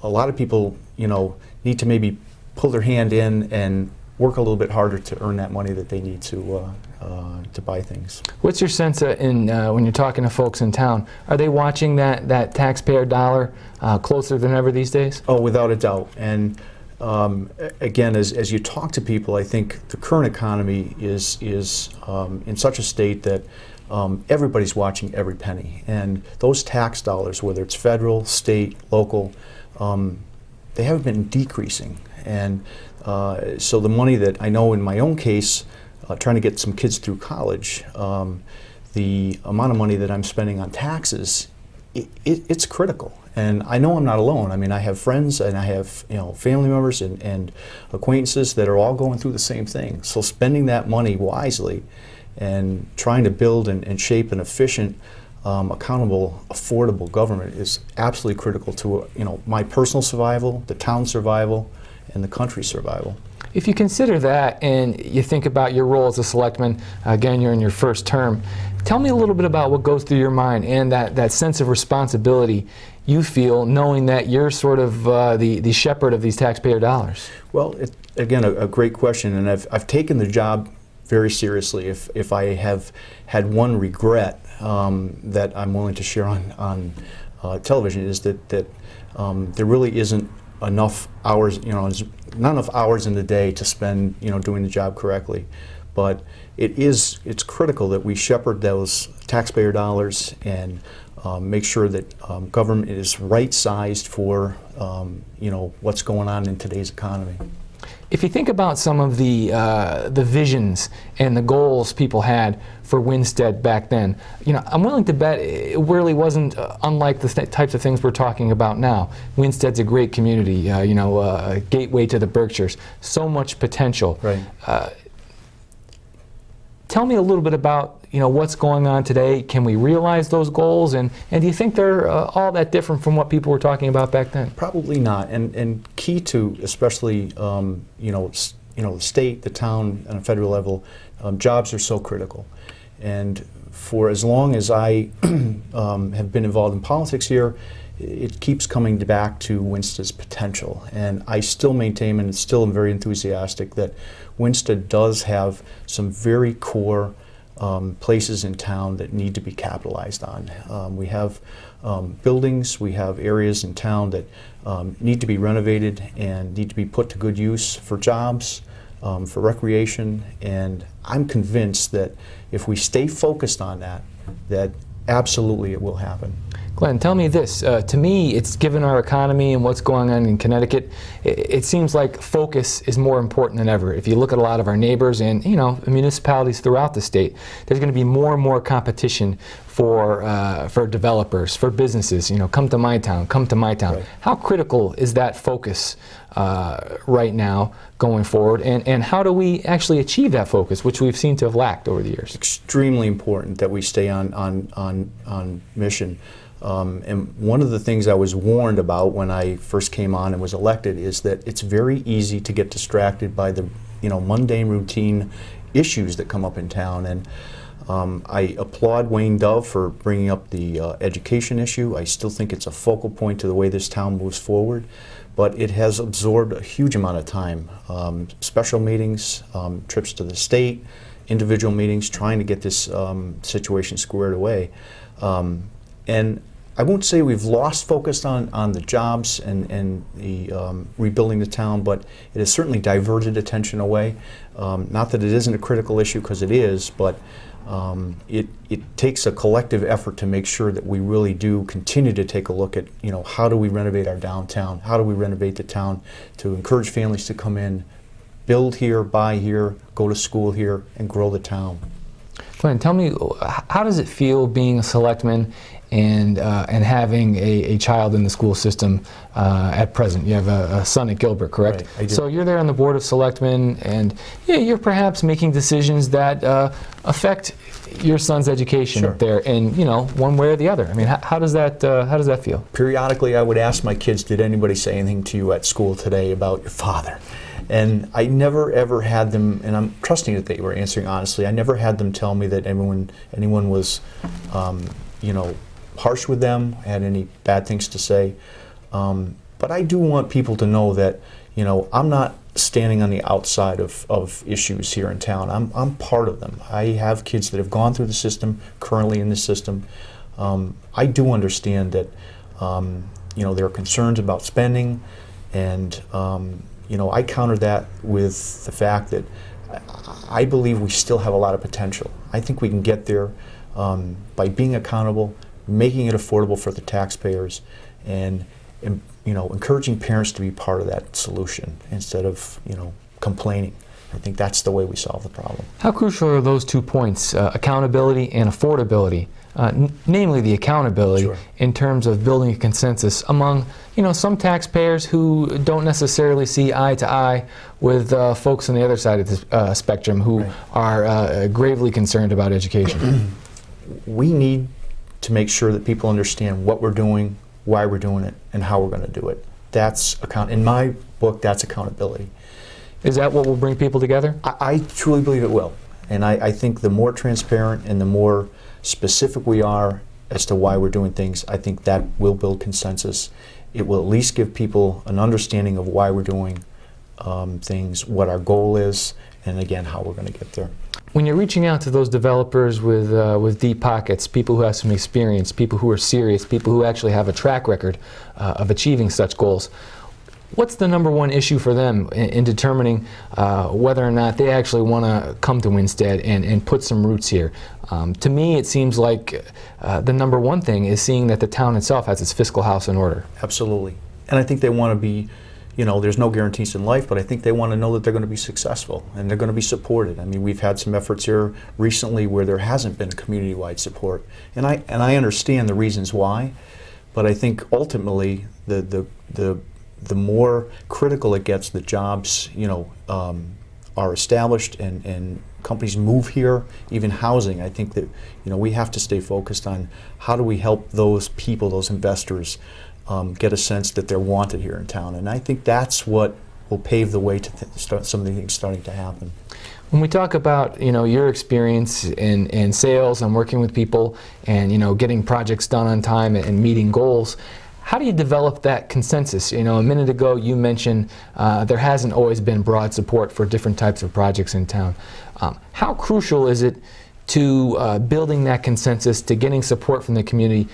Speaker 4: lot of people, need to maybe pull their hand in and work a little bit harder to earn that money that they need to buy things.
Speaker 1: What's your sense when you're talking to folks in town? Are they watching that taxpayer dollar closer than ever these days?
Speaker 4: Oh, without a doubt. And again, as you talk to people, I think the current economy is in such a state that everybody's watching every penny. And those tax dollars, whether it's federal, state, local, they haven't been decreasing. And so the money that I know in my own case, trying to get some kids through college, the amount of money that I'm spending on taxes, it's critical. And I know I'm not alone. I mean, I have friends and I have family members and acquaintances that are all going through the same thing. So spending that money wisely and trying to build and shape an efficient, accountable, affordable government is absolutely critical to my personal survival, the town's survival, and the country's survival.
Speaker 1: If you consider that and you think about your role as a selectman, again, you're in your first term, tell me a little bit about what goes through your mind and that sense of responsibility you feel knowing that you're sort of the shepherd of these taxpayer dollars.
Speaker 4: Well, again, a great question, and I've taken the job very seriously. If I have had one regret that I'm willing to share on television is that there really isn't enough hours, not enough hours in the day to spend, doing the job correctly. But it's critical that we shepherd those taxpayer dollars and make sure that government is right-sized for, what's going on in today's economy.
Speaker 1: If you think about some of the visions and the goals people had for Winstead back then, I'm willing to bet it really wasn't unlike the types of things we're talking about now. Winstead's a great community, a gateway to the Berkshires, so much potential.
Speaker 4: Right.
Speaker 1: Tell me a little bit about what's going on today. Can we realize those goals, and do you think they're all that different from what people were talking about back then?
Speaker 4: Probably not. And key to especially the state, the town, and the federal level, jobs are so critical. And for as long as I have been involved in politics here, it keeps coming back to Winsted's potential. And I still maintain, and still am very enthusiastic, that Winsted does have some very core places in town that need to be capitalized on. We have buildings, we have areas in town that need to be renovated and need to be put to good use for jobs, for recreation, and I'm convinced that if we stay focused on that absolutely it will happen.
Speaker 1: Glenn, tell me this. To me, it's given our economy and what's going on in Connecticut, it seems like focus is more important than ever. If you look at a lot of our neighbors and municipalities throughout the state, there's going to be more and more competition for developers, for businesses. Come to my town, come to my town.
Speaker 4: Right.
Speaker 1: How critical is that focus right now going forward, and how do we actually achieve that focus, which we've seen to have lacked over the years?
Speaker 4: Extremely important that we stay on mission. And one of the things I was warned about when I first came on and was elected is that it's very easy to get distracted by the mundane routine issues that come up in town. And I applaud Wayne Dove for bringing up the education issue. I still think it's a focal point to the way this town moves forward, but it has absorbed a huge amount of time. Special meetings, trips to the state, individual meetings, trying to get this situation squared away. And I won't say we've lost focus on the jobs and the rebuilding the town, but it has certainly diverted attention away. Not that it isn't a critical issue, because it is, but it takes a collective effort to make sure that we really do continue to take a look at, how do we renovate our downtown? How do we renovate the town to encourage families to come in, build here, buy here, go to school here, and grow the town?
Speaker 1: Glenn, tell me, how does it feel being a selectman and having a child in the school system at present? You have a son at Gilbert, correct?
Speaker 4: Right, I do.
Speaker 1: So you're there on the Board of Selectmen, and you're perhaps making decisions that affect your son's education
Speaker 4: Sure.
Speaker 1: up there, and one way or the other. I mean, how does that feel?
Speaker 4: Periodically, I would ask my kids, did anybody say anything to you at school today about your father? And I never ever had them, and I'm trusting that they were answering honestly, I never had them tell me that anyone was, harsh with them, had any bad things to say. But I do want people to know that, You know, I'm not standing on the outside of issues here in town. I'm part of them. I have kids that have gone through the system, currently in the system. I do understand that, you know, there are concerns about spending, and, you know, I counter that with the fact that I believe we still have a lot of potential. I think we can get there by being accountable, making it affordable for the taxpayers, and you know, encouraging parents to be part of that solution instead of, you know, complaining. I think that's the way we solve the problem.
Speaker 1: How crucial are those 2 points, accountability and affordability? Namely the accountability,
Speaker 4: Sure.
Speaker 1: in terms of building a consensus among, you know, some taxpayers who don't necessarily see eye to eye with folks on the other side of the spectrum who
Speaker 4: Right.
Speaker 1: are gravely concerned about education.
Speaker 4: We need to make sure that people understand what we're doing, why we're doing it, and how we're going to do it. That's in my book, that's accountability.
Speaker 1: Is that what will bring people together?
Speaker 4: I truly believe it will. And I think the more transparent and the more specific we are as to why we're doing things, I think that will build consensus. It will at least give people an understanding of why we're doing things, what our goal is, and again, how we're going to get there.
Speaker 1: When you're reaching out to those developers with deep pockets, people who have some experience, people who are serious, people who actually have a track record of achieving such goals, what's the number one issue for them in determining whether or not they actually want to come to Winstead and put some roots here? To me, it seems like the number one thing is seeing that the town itself has its fiscal house in order.
Speaker 4: Absolutely. And I think they want to be, you know, there's no guarantees in life, but I think they want to know that they're going to be successful and they're going to be supported. I mean, we've had some efforts here recently where there hasn't been community-wide support, and I understand the reasons why, but I think ultimately the more critical it gets that jobs, you know, are established and companies move here, even housing, I think that, you know, we have to stay focused on how do we help those people, those investors, get a sense that they're wanted here in town. And I think that's what will pave the way to start some of the things starting to happen.
Speaker 1: When we talk about, you know, your experience in sales and working with people and, you know, getting projects done on time and meeting goals, how do you develop that consensus? You know, a minute ago you mentioned there hasn't always been broad support for different types of projects in town. How crucial is it to building that consensus, to getting support from the community?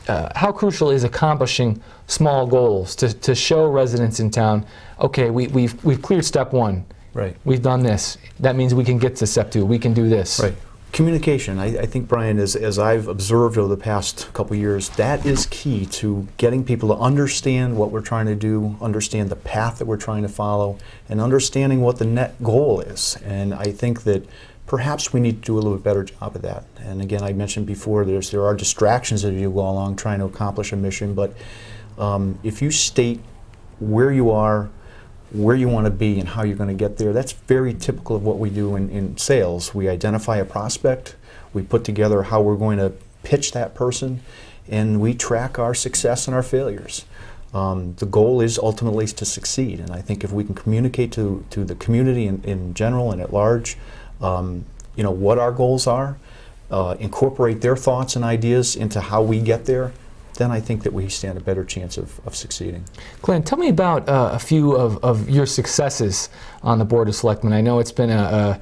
Speaker 1: How crucial is accomplishing small goals to show residents in town, okay, we've cleared step 1.
Speaker 4: Right.
Speaker 1: We've done this. That means we can get to step 2. We can do this.
Speaker 4: Right. Communication, I think, Brian, as I've observed over the past couple of years, that is key to getting people to understand what we're trying to do, understand the path that we're trying to follow, and understanding what the net goal is. And I think that perhaps we need to do a little bit better job of that. And again, I mentioned before, there are distractions as you go along trying to accomplish a mission, but if you state where you are, where you want to be, and how you're going to get there, that's very typical of what we do in sales. We identify a prospect, we put together how we're going to pitch that person, and we track our success and our failures. The goal is ultimately to succeed, and I think if we can communicate to the community in general and at large, you know, what our goals are, incorporate their thoughts and ideas into how we get there, then I think that we stand a better chance of succeeding.
Speaker 1: Glenn, tell me about a few of your successes on the Board of Selectmen. I know it's been a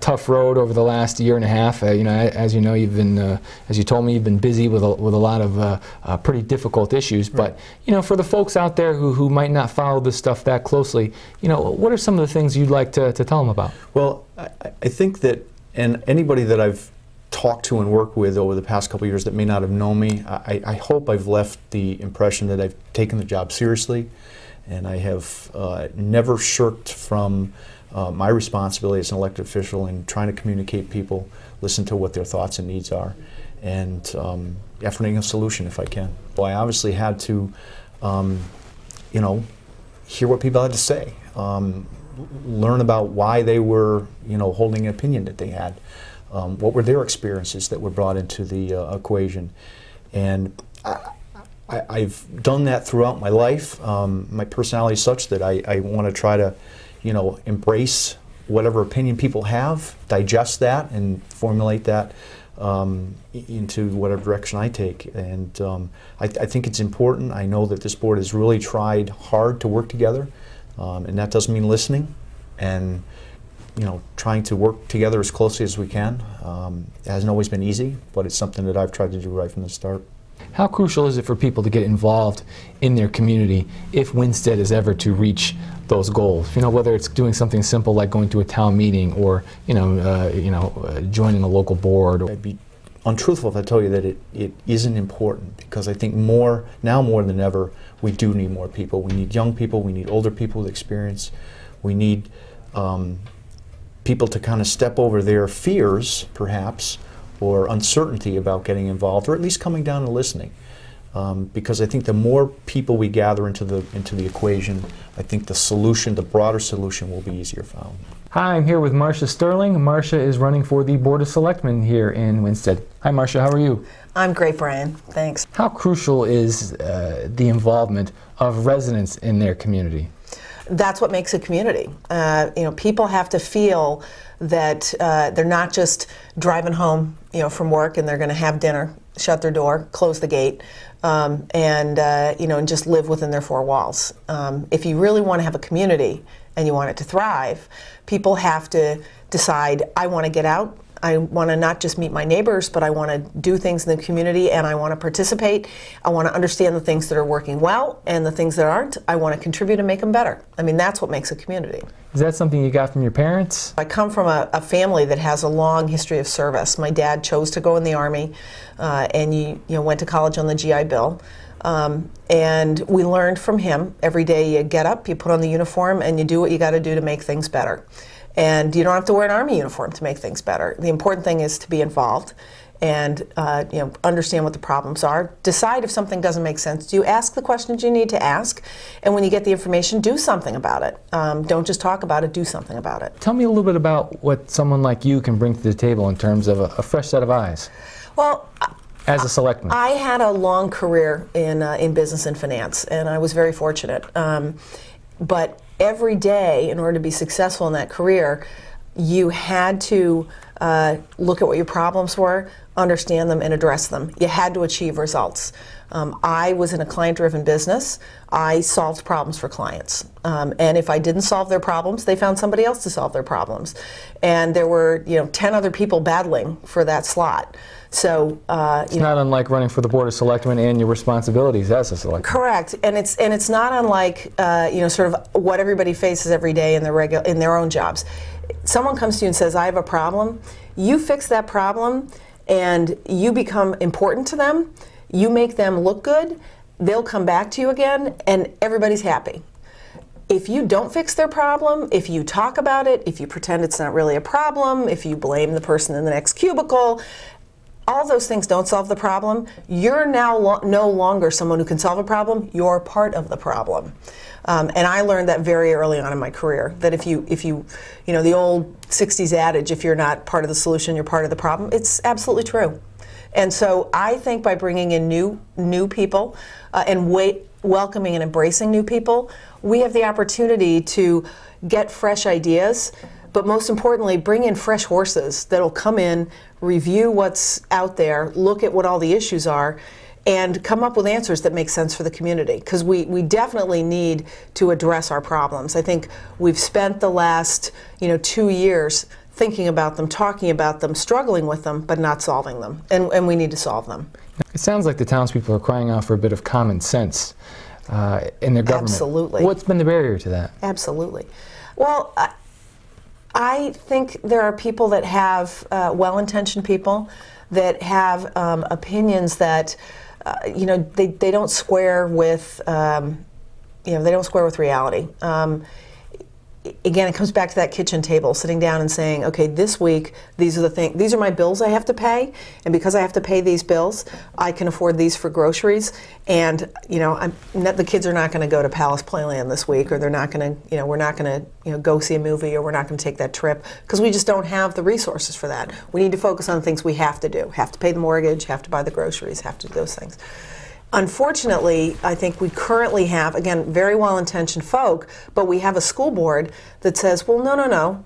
Speaker 1: tough road over the last year and a half. You know, as you know, you've been, as you told me, you've been busy with a lot of pretty difficult issues.
Speaker 4: Right.
Speaker 1: But you know, for the folks out there who might not follow this stuff that closely, you know, what are some of the things you'd like to tell them about?
Speaker 4: Well, I think that, and anybody that I've talked to and worked with over the past couple of years that may not have known me, I hope I've left the impression that I've taken the job seriously, and I have never shirked from my responsibility as an elected official in trying to communicate people, listen to what their thoughts and needs are, and efforting a solution if I can. Well, I obviously had to, you know, hear what people had to say, learn about why they were, you know, holding an opinion that they had. What were their experiences that were brought into the equation? And I've done that throughout my life. My personality is such that I want to try to, you know, embrace whatever opinion people have, digest that, and formulate that into whatever direction I take. And I think it's important. I know that this board has really tried hard to work together. And that doesn't mean listening and trying to work together as closely as we can. It hasn't always been easy, but it's something that I've tried to do right from the start.
Speaker 1: How crucial is it for people to get involved in their community if Winstead is ever to reach those goals? Whether it's doing something simple like going to a town meeting or joining a local board.
Speaker 4: I'd be untruthful if I tell you that it isn't important, because I think now more than ever, we do need more people. We need young people, we need older people with experience, we need people to kind of step over their fears, perhaps, or uncertainty about getting involved, or at least coming down and listening. Because I think the more people we gather into the equation, I think the broader solution will be easier found.
Speaker 1: Hi, I'm here with Marcia Sterling. Marcia is running for the Board of Selectmen here in Winstead. Hi, Marcia, how are you?
Speaker 5: I'm great, Brian. Thanks.
Speaker 1: How crucial is the involvement of residents in their community?
Speaker 5: That's what makes a community. People have to feel that they're not just driving home, from work and they're going to have dinner, shut their door, close the gate, and just live within their four walls. If you really want to have a community and you want it to thrive, people have to decide, I want to get out. I want to not just meet my neighbors, but I want to do things in the community, and I want to participate. I want to understand the things that are working well and the things that aren't. I want to contribute and make them better. I mean, that's what makes a community.
Speaker 1: Is that something you got from your parents?
Speaker 5: I come from a family that has a long history of service. My dad chose to go in the Army, and he went to college on the GI Bill. And we learned from him. Every day you get up, you put on the uniform, and you do what you got to do to make things better. And you don't have to wear an Army uniform to make things better. The important thing is to be involved and understand what the problems are. Decide if something doesn't make sense. Do you ask the questions you need to ask? And when you get the information, do something about it. Don't just talk about it, do something about it.
Speaker 1: Tell me a little bit about what someone like you can bring to the table in terms of a fresh set of eyes.
Speaker 5: Well,
Speaker 1: as a selectman.
Speaker 5: I had a long career in business and finance, and I was very fortunate. But every day, in order to be successful in that career, you had to look at what your problems were, understand them, and address them. You had to achieve results. I was in a client-driven business. I solved problems for clients. And if I didn't solve their problems, they found somebody else to solve their problems. And there were 10 other people battling for that slot. So
Speaker 1: it's not unlike running for the Board of Selectmen and your responsibilities as a selectman.
Speaker 5: Correct, and it's not unlike sort of what everybody faces every day in their own jobs. Someone comes to you and says, "I have a problem." You fix that problem, and you become important to them. You make them look good. They'll come back to you again, and everybody's happy. If you don't fix their problem, if you talk about it, if you pretend it's not really a problem, if you blame the person in the next cubicle, all those things don't solve the problem. You're now no longer someone who can solve a problem. You're part of the problem. And I learned that very early on in my career, that if you the old 60s adage, if you're not part of the solution, you're part of the problem, it's absolutely true. And so I think by bringing in new people and welcoming and embracing new people, we have the opportunity to get fresh ideas, but most importantly, bring in fresh horses that'll come in, review what's out there, look at what all the issues are, and come up with answers that make sense for the community. Because we definitely need to address our problems. I think we've spent the last 2 years thinking about them, talking about them, struggling with them, but not solving them. And we need to solve them.
Speaker 1: It sounds like the townspeople are crying out for a bit of common sense in their government.
Speaker 5: Absolutely.
Speaker 1: What's been the barrier to that?
Speaker 5: Absolutely. Well, I think there are people that have, well-intentioned people, that have opinions that, they don't square with, they don't square with reality. Again, it comes back to that kitchen table, sitting down and saying, okay, this week, these are my bills I have to pay, and because I have to pay these bills, I can afford these for groceries, and the kids are not going to go to Palace Playland this week, or they're not going to, we're not going to, go see a movie, or we're not going to take that trip, because we just don't have the resources for that. We need to focus on the things we have to do. Have to pay the mortgage, have to buy the groceries, have to do those things. Unfortunately, I think we currently have, again, very well-intentioned folk, but we have a school board that says, well, no.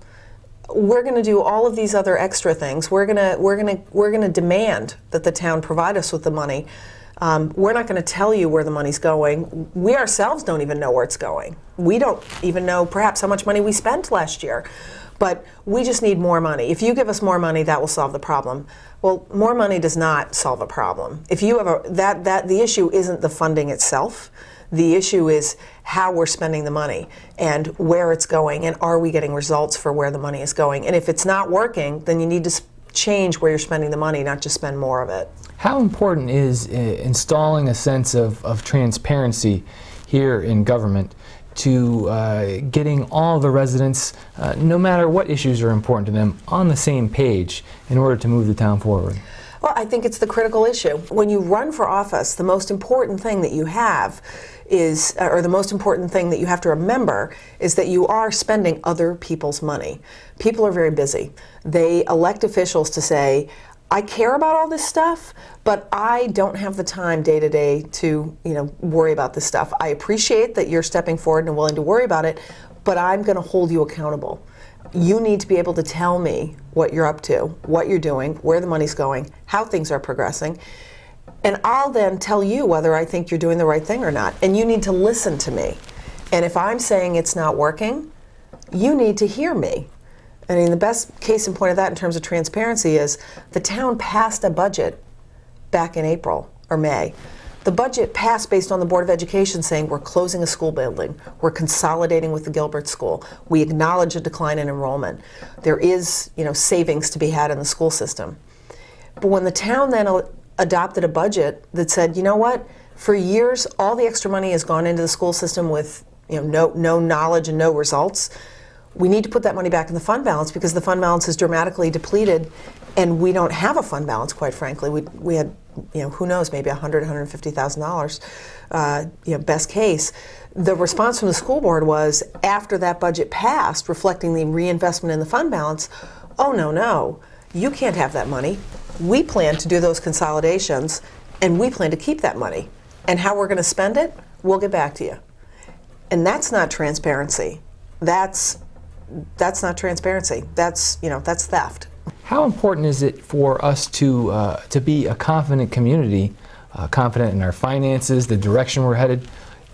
Speaker 5: We're going to do all of these other extra things. We're going to demand that the town provide us with the money We're not going to tell you where the money's going. We ourselves don't even know where it's going. We don't even know perhaps how much money we spent last year. But we just need more money. If you give us more money, that will solve the problem. Well, more money does not solve a problem. If you have the issue isn't the funding itself. The issue is how we're spending the money and where it's going, and are we getting results for where the money is going. And if it's not working, then you need to change where you're spending the money, not just spend more of it.
Speaker 1: How important is installing a sense of transparency here in government to getting all the residents, no matter what issues are important to them, on the same page in order to move the town forward?
Speaker 5: Well, I think it's the critical issue. When you run for office, the most important thing that you have is, or the most important thing that you have to remember, is that you are spending other people's money. People are very busy. They elect officials to say, I care about all this stuff, but I don't have the time day to day to, worry about this stuff. I appreciate that you're stepping forward and willing to worry about it, but I'm going to hold you accountable. You need to be able to tell me what you're up to, what you're doing, where the money's going, how things are progressing, and I'll then tell you whether I think you're doing the right thing or not. And you need to listen to me. And if I'm saying it's not working, you need to hear me. I mean, the best case in point of that in terms of transparency is the town passed a budget back in April or May. The budget passed based on the Board of Education saying we're closing a school building, we're consolidating with the Gilbert School, we acknowledge a decline in enrollment. There is, savings to be had in the school system. But when the town then adopted a budget that said, you know what, for years all the extra money has gone into the school system with no knowledge and no results. We need to put that money back in the fund balance because the fund balance is dramatically depleted, and we don't have a fund balance, quite frankly. We had, who knows, maybe $100,000, $150,000, best case. The response from the school board was, after that budget passed, reflecting the reinvestment in the fund balance, oh, no, you can't have that money. We plan to do those consolidations, and we plan to keep that money. And how we're going to spend it, we'll get back to you. And that's not transparency. That's not transparency. That's theft.
Speaker 1: How important is it for us to be a confident community, confident in our finances, the direction we're headed,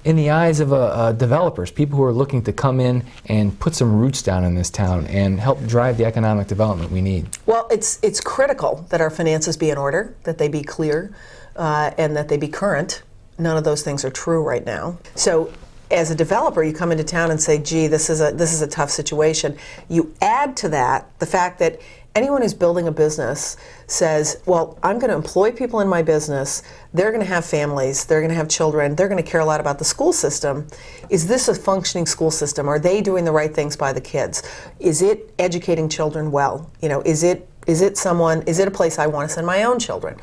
Speaker 1: in the eyes of developers, people who are looking to come in and put some roots down in this town and help drive the economic development we need?
Speaker 5: Well, it's critical that our finances be in order, that they be clear, and that they be current. None of those things are true right now. So, as a developer, you come into town and say, gee, this is a tough situation. You add to that the fact that anyone who's building a business says, well, I'm going to employ people in my business, they're going to have families, they're going to have children, they're going to care a lot about the school system. Is this a functioning school system? Are they doing the right things by the kids? Is it educating children well? Is it a place I want to send my own children?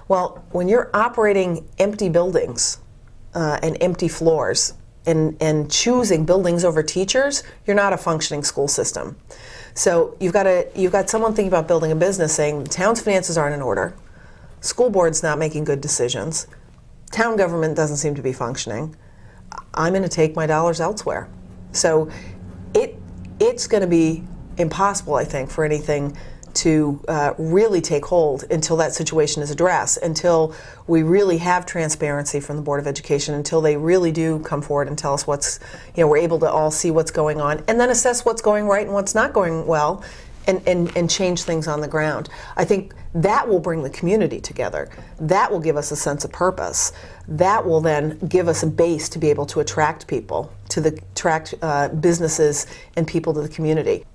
Speaker 5: Well, when you're operating empty buildings and empty floors, and choosing buildings over teachers, you're not a functioning school system. So you've got someone thinking about building a business saying the town's finances aren't in order, school board's not making good decisions, town government doesn't seem to be functioning. I'm going to take my dollars elsewhere. So it's going to be impossible, I think, for anything to really take hold until that situation is addressed, until we really have transparency from the Board of Education, until they really do come forward and tell us we're able to all see what's going on, and then assess what's going right and what's not going well, and change things on the ground. I think that will bring the community together. That will give us a sense of purpose. That will then give us a base to be able to attract people, attract businesses and people to the community.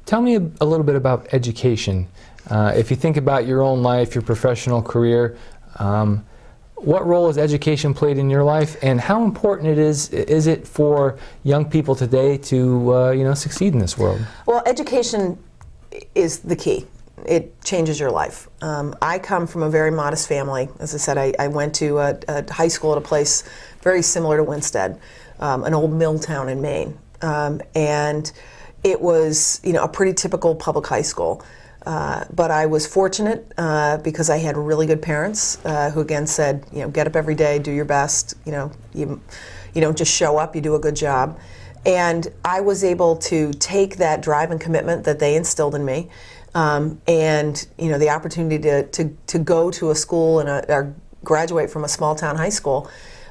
Speaker 1: Tell me a little bit about education. If you think about your own life, your professional career, what role has education played in your life, and how important is it for young people today to succeed in this world?
Speaker 5: Well, education is the key. It changes your life. I come from a very modest family. As I said, I went to a high school at a place very similar to Winstead, an old mill town in Maine, and it was, a pretty typical public high school. But I was fortunate because I had really good parents who again said, get up every day, do your best. You don't just show up, you do a good job. And I was able to take that drive and commitment that they instilled in me, and the opportunity to go to a school and graduate from a small town high school,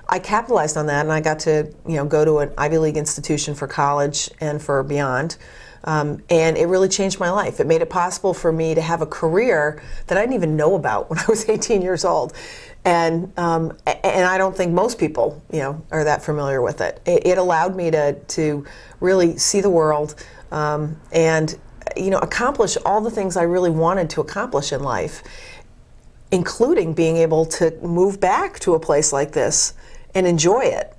Speaker 5: I capitalized on that, and I got to go to an Ivy League institution for college and for beyond. And it really changed my life. It made it possible for me to have a career that I didn't even know about when I was 18 years old. And I don't think most people, are that familiar with it. It allowed me to really see the world and, accomplish all the things I really wanted to accomplish in life, including being able to move back to a place like this and enjoy it.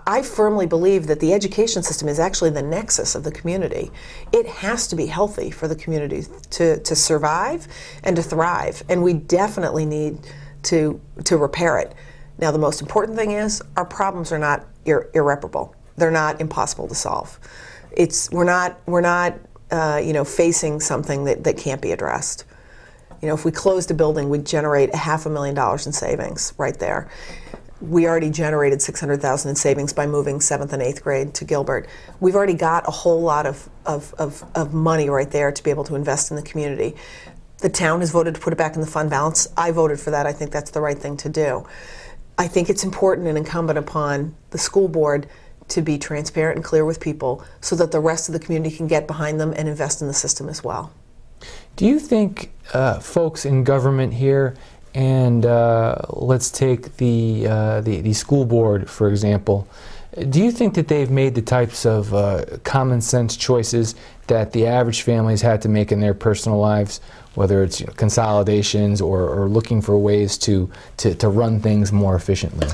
Speaker 5: I firmly believe that the education system is actually the nexus of the community. It has to be healthy for the community to survive and to thrive, and we definitely need to repair it. Now, the most important thing is our problems are not irreparable. They're not impossible to solve. We're not facing something that can't be addressed. If we closed a building, we'd generate $500,000 in savings right there. We already generated $600,000 in savings by moving 7th and 8th grade to Gilbert. We've already got a whole lot of money right there to be able to invest in the community. The town has voted to put it back in the fund balance. I voted for that. I think that's the right thing to do. I think it's important and incumbent upon the school board to be transparent and clear with people so that the rest of the community can get behind them and invest in the system as well.
Speaker 1: Do you think folks in government here, and let's take the school board, for example, do you think that they've made the types of common sense choices that the average families had to make in their personal lives, whether it's consolidations or looking for ways to run things more efficiently?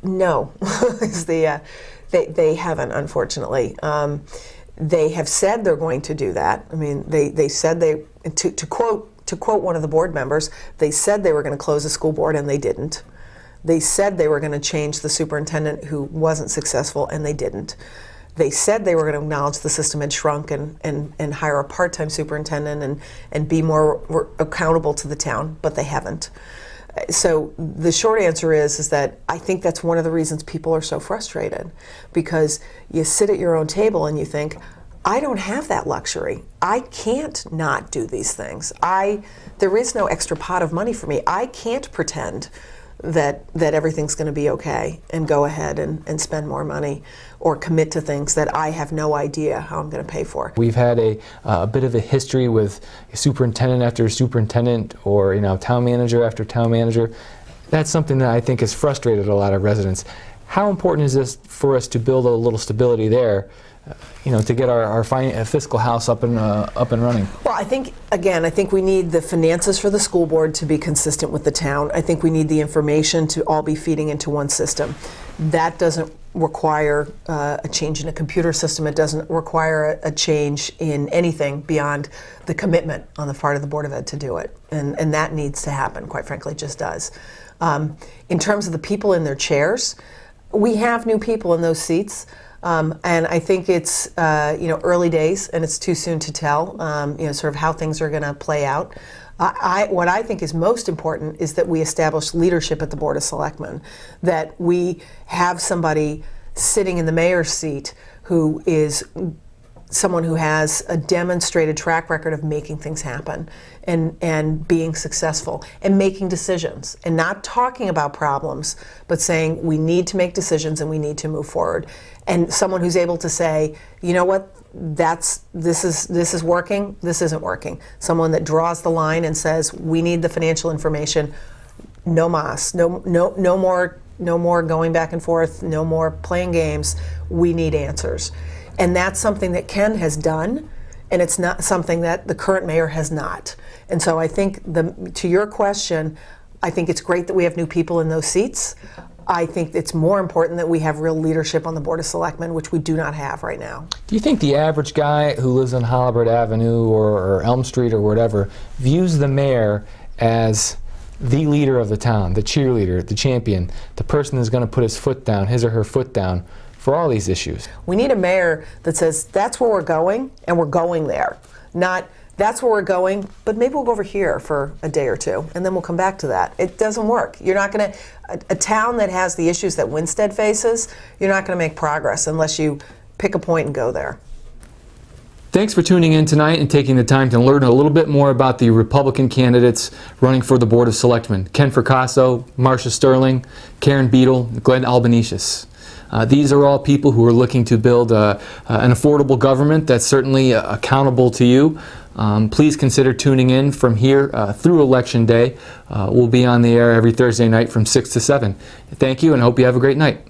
Speaker 5: No, they haven't, unfortunately. They have said they're going to do that. I mean, they said to quote one of the board members, they said they were going to close the school board, and they didn't. They said they were going to change the superintendent who wasn't successful, and they didn't. They said they were going to acknowledge the system had shrunk and hire a part-time superintendent and be more accountable to the town, but they haven't. So the short answer is that I think that's one of the reasons people are so frustrated, because you sit at your own table and you think, I don't have that luxury. I can't not do these things. There is no extra pot of money for me. I can't pretend that everything's going to be okay and go ahead and spend more money or commit to things that I have no idea how I'm going to pay for.
Speaker 1: We've had a bit of a history with superintendent after superintendent, or town manager after town manager. That's something that I think has frustrated a lot of residents. How important is this for us to build a little stability there, to get our fiscal house up and running?
Speaker 5: Well, I think we need the finances for the school board to be consistent with the town. I think we need the information to all be feeding into one system. That doesn't require a change in a computer system. It doesn't require a change in anything beyond the commitment on the part of the Board of Ed to do it. And that needs to happen, quite frankly, it just does. In terms of the people in their chairs, we have new people in those seats. And I think it's early days, and it's too soon to tell sort of how things are going to play out. What I think is most important is that we establish leadership at the Board of Selectmen, that we have somebody sitting in the mayor's seat who is someone who has a demonstrated track record of making things happen and being successful and making decisions and not talking about problems, but saying we need to make decisions and we need to move forward. And someone who's able to say, you know what, this is working, this isn't working. Someone that draws the line and says, we need the financial information, no mas, no more going back and forth, no more playing games. We need answers. And that's something that Ken has done, and it's not something that the current mayor has not. And so I think, to your question, I think it's great that we have new people in those seats. I think it's more important that we have real leadership on the Board of Selectmen, which we do not have right now.
Speaker 1: Do you think the average guy who lives on Holabird Avenue or Elm Street or whatever views the mayor as the leader of the town, the cheerleader, the champion, the person who's going to put his foot down, his or her foot down, for all these issues?
Speaker 5: We need a mayor that says, that's where we're going, and we're going there. Not, that's where we're going, but maybe we'll go over here for a day or two, and then we'll come back to that. It doesn't work. You're not going to, a town that has the issues that Winstead faces, you're not going to make progress unless you pick a point and go there.
Speaker 1: Thanks for tuning in tonight and taking the time to learn a little bit more about the Republican candidates running for the Board of Selectmen. Ken Fracasso, Marcia Sterling, Karen Beadle, Glenn Albanesius. These are all people who are looking to build an affordable government that's certainly accountable to you. Please consider tuning in from here through Election Day. We'll be on the air every Thursday night from 6 to 7. Thank you, and I hope you have a great night.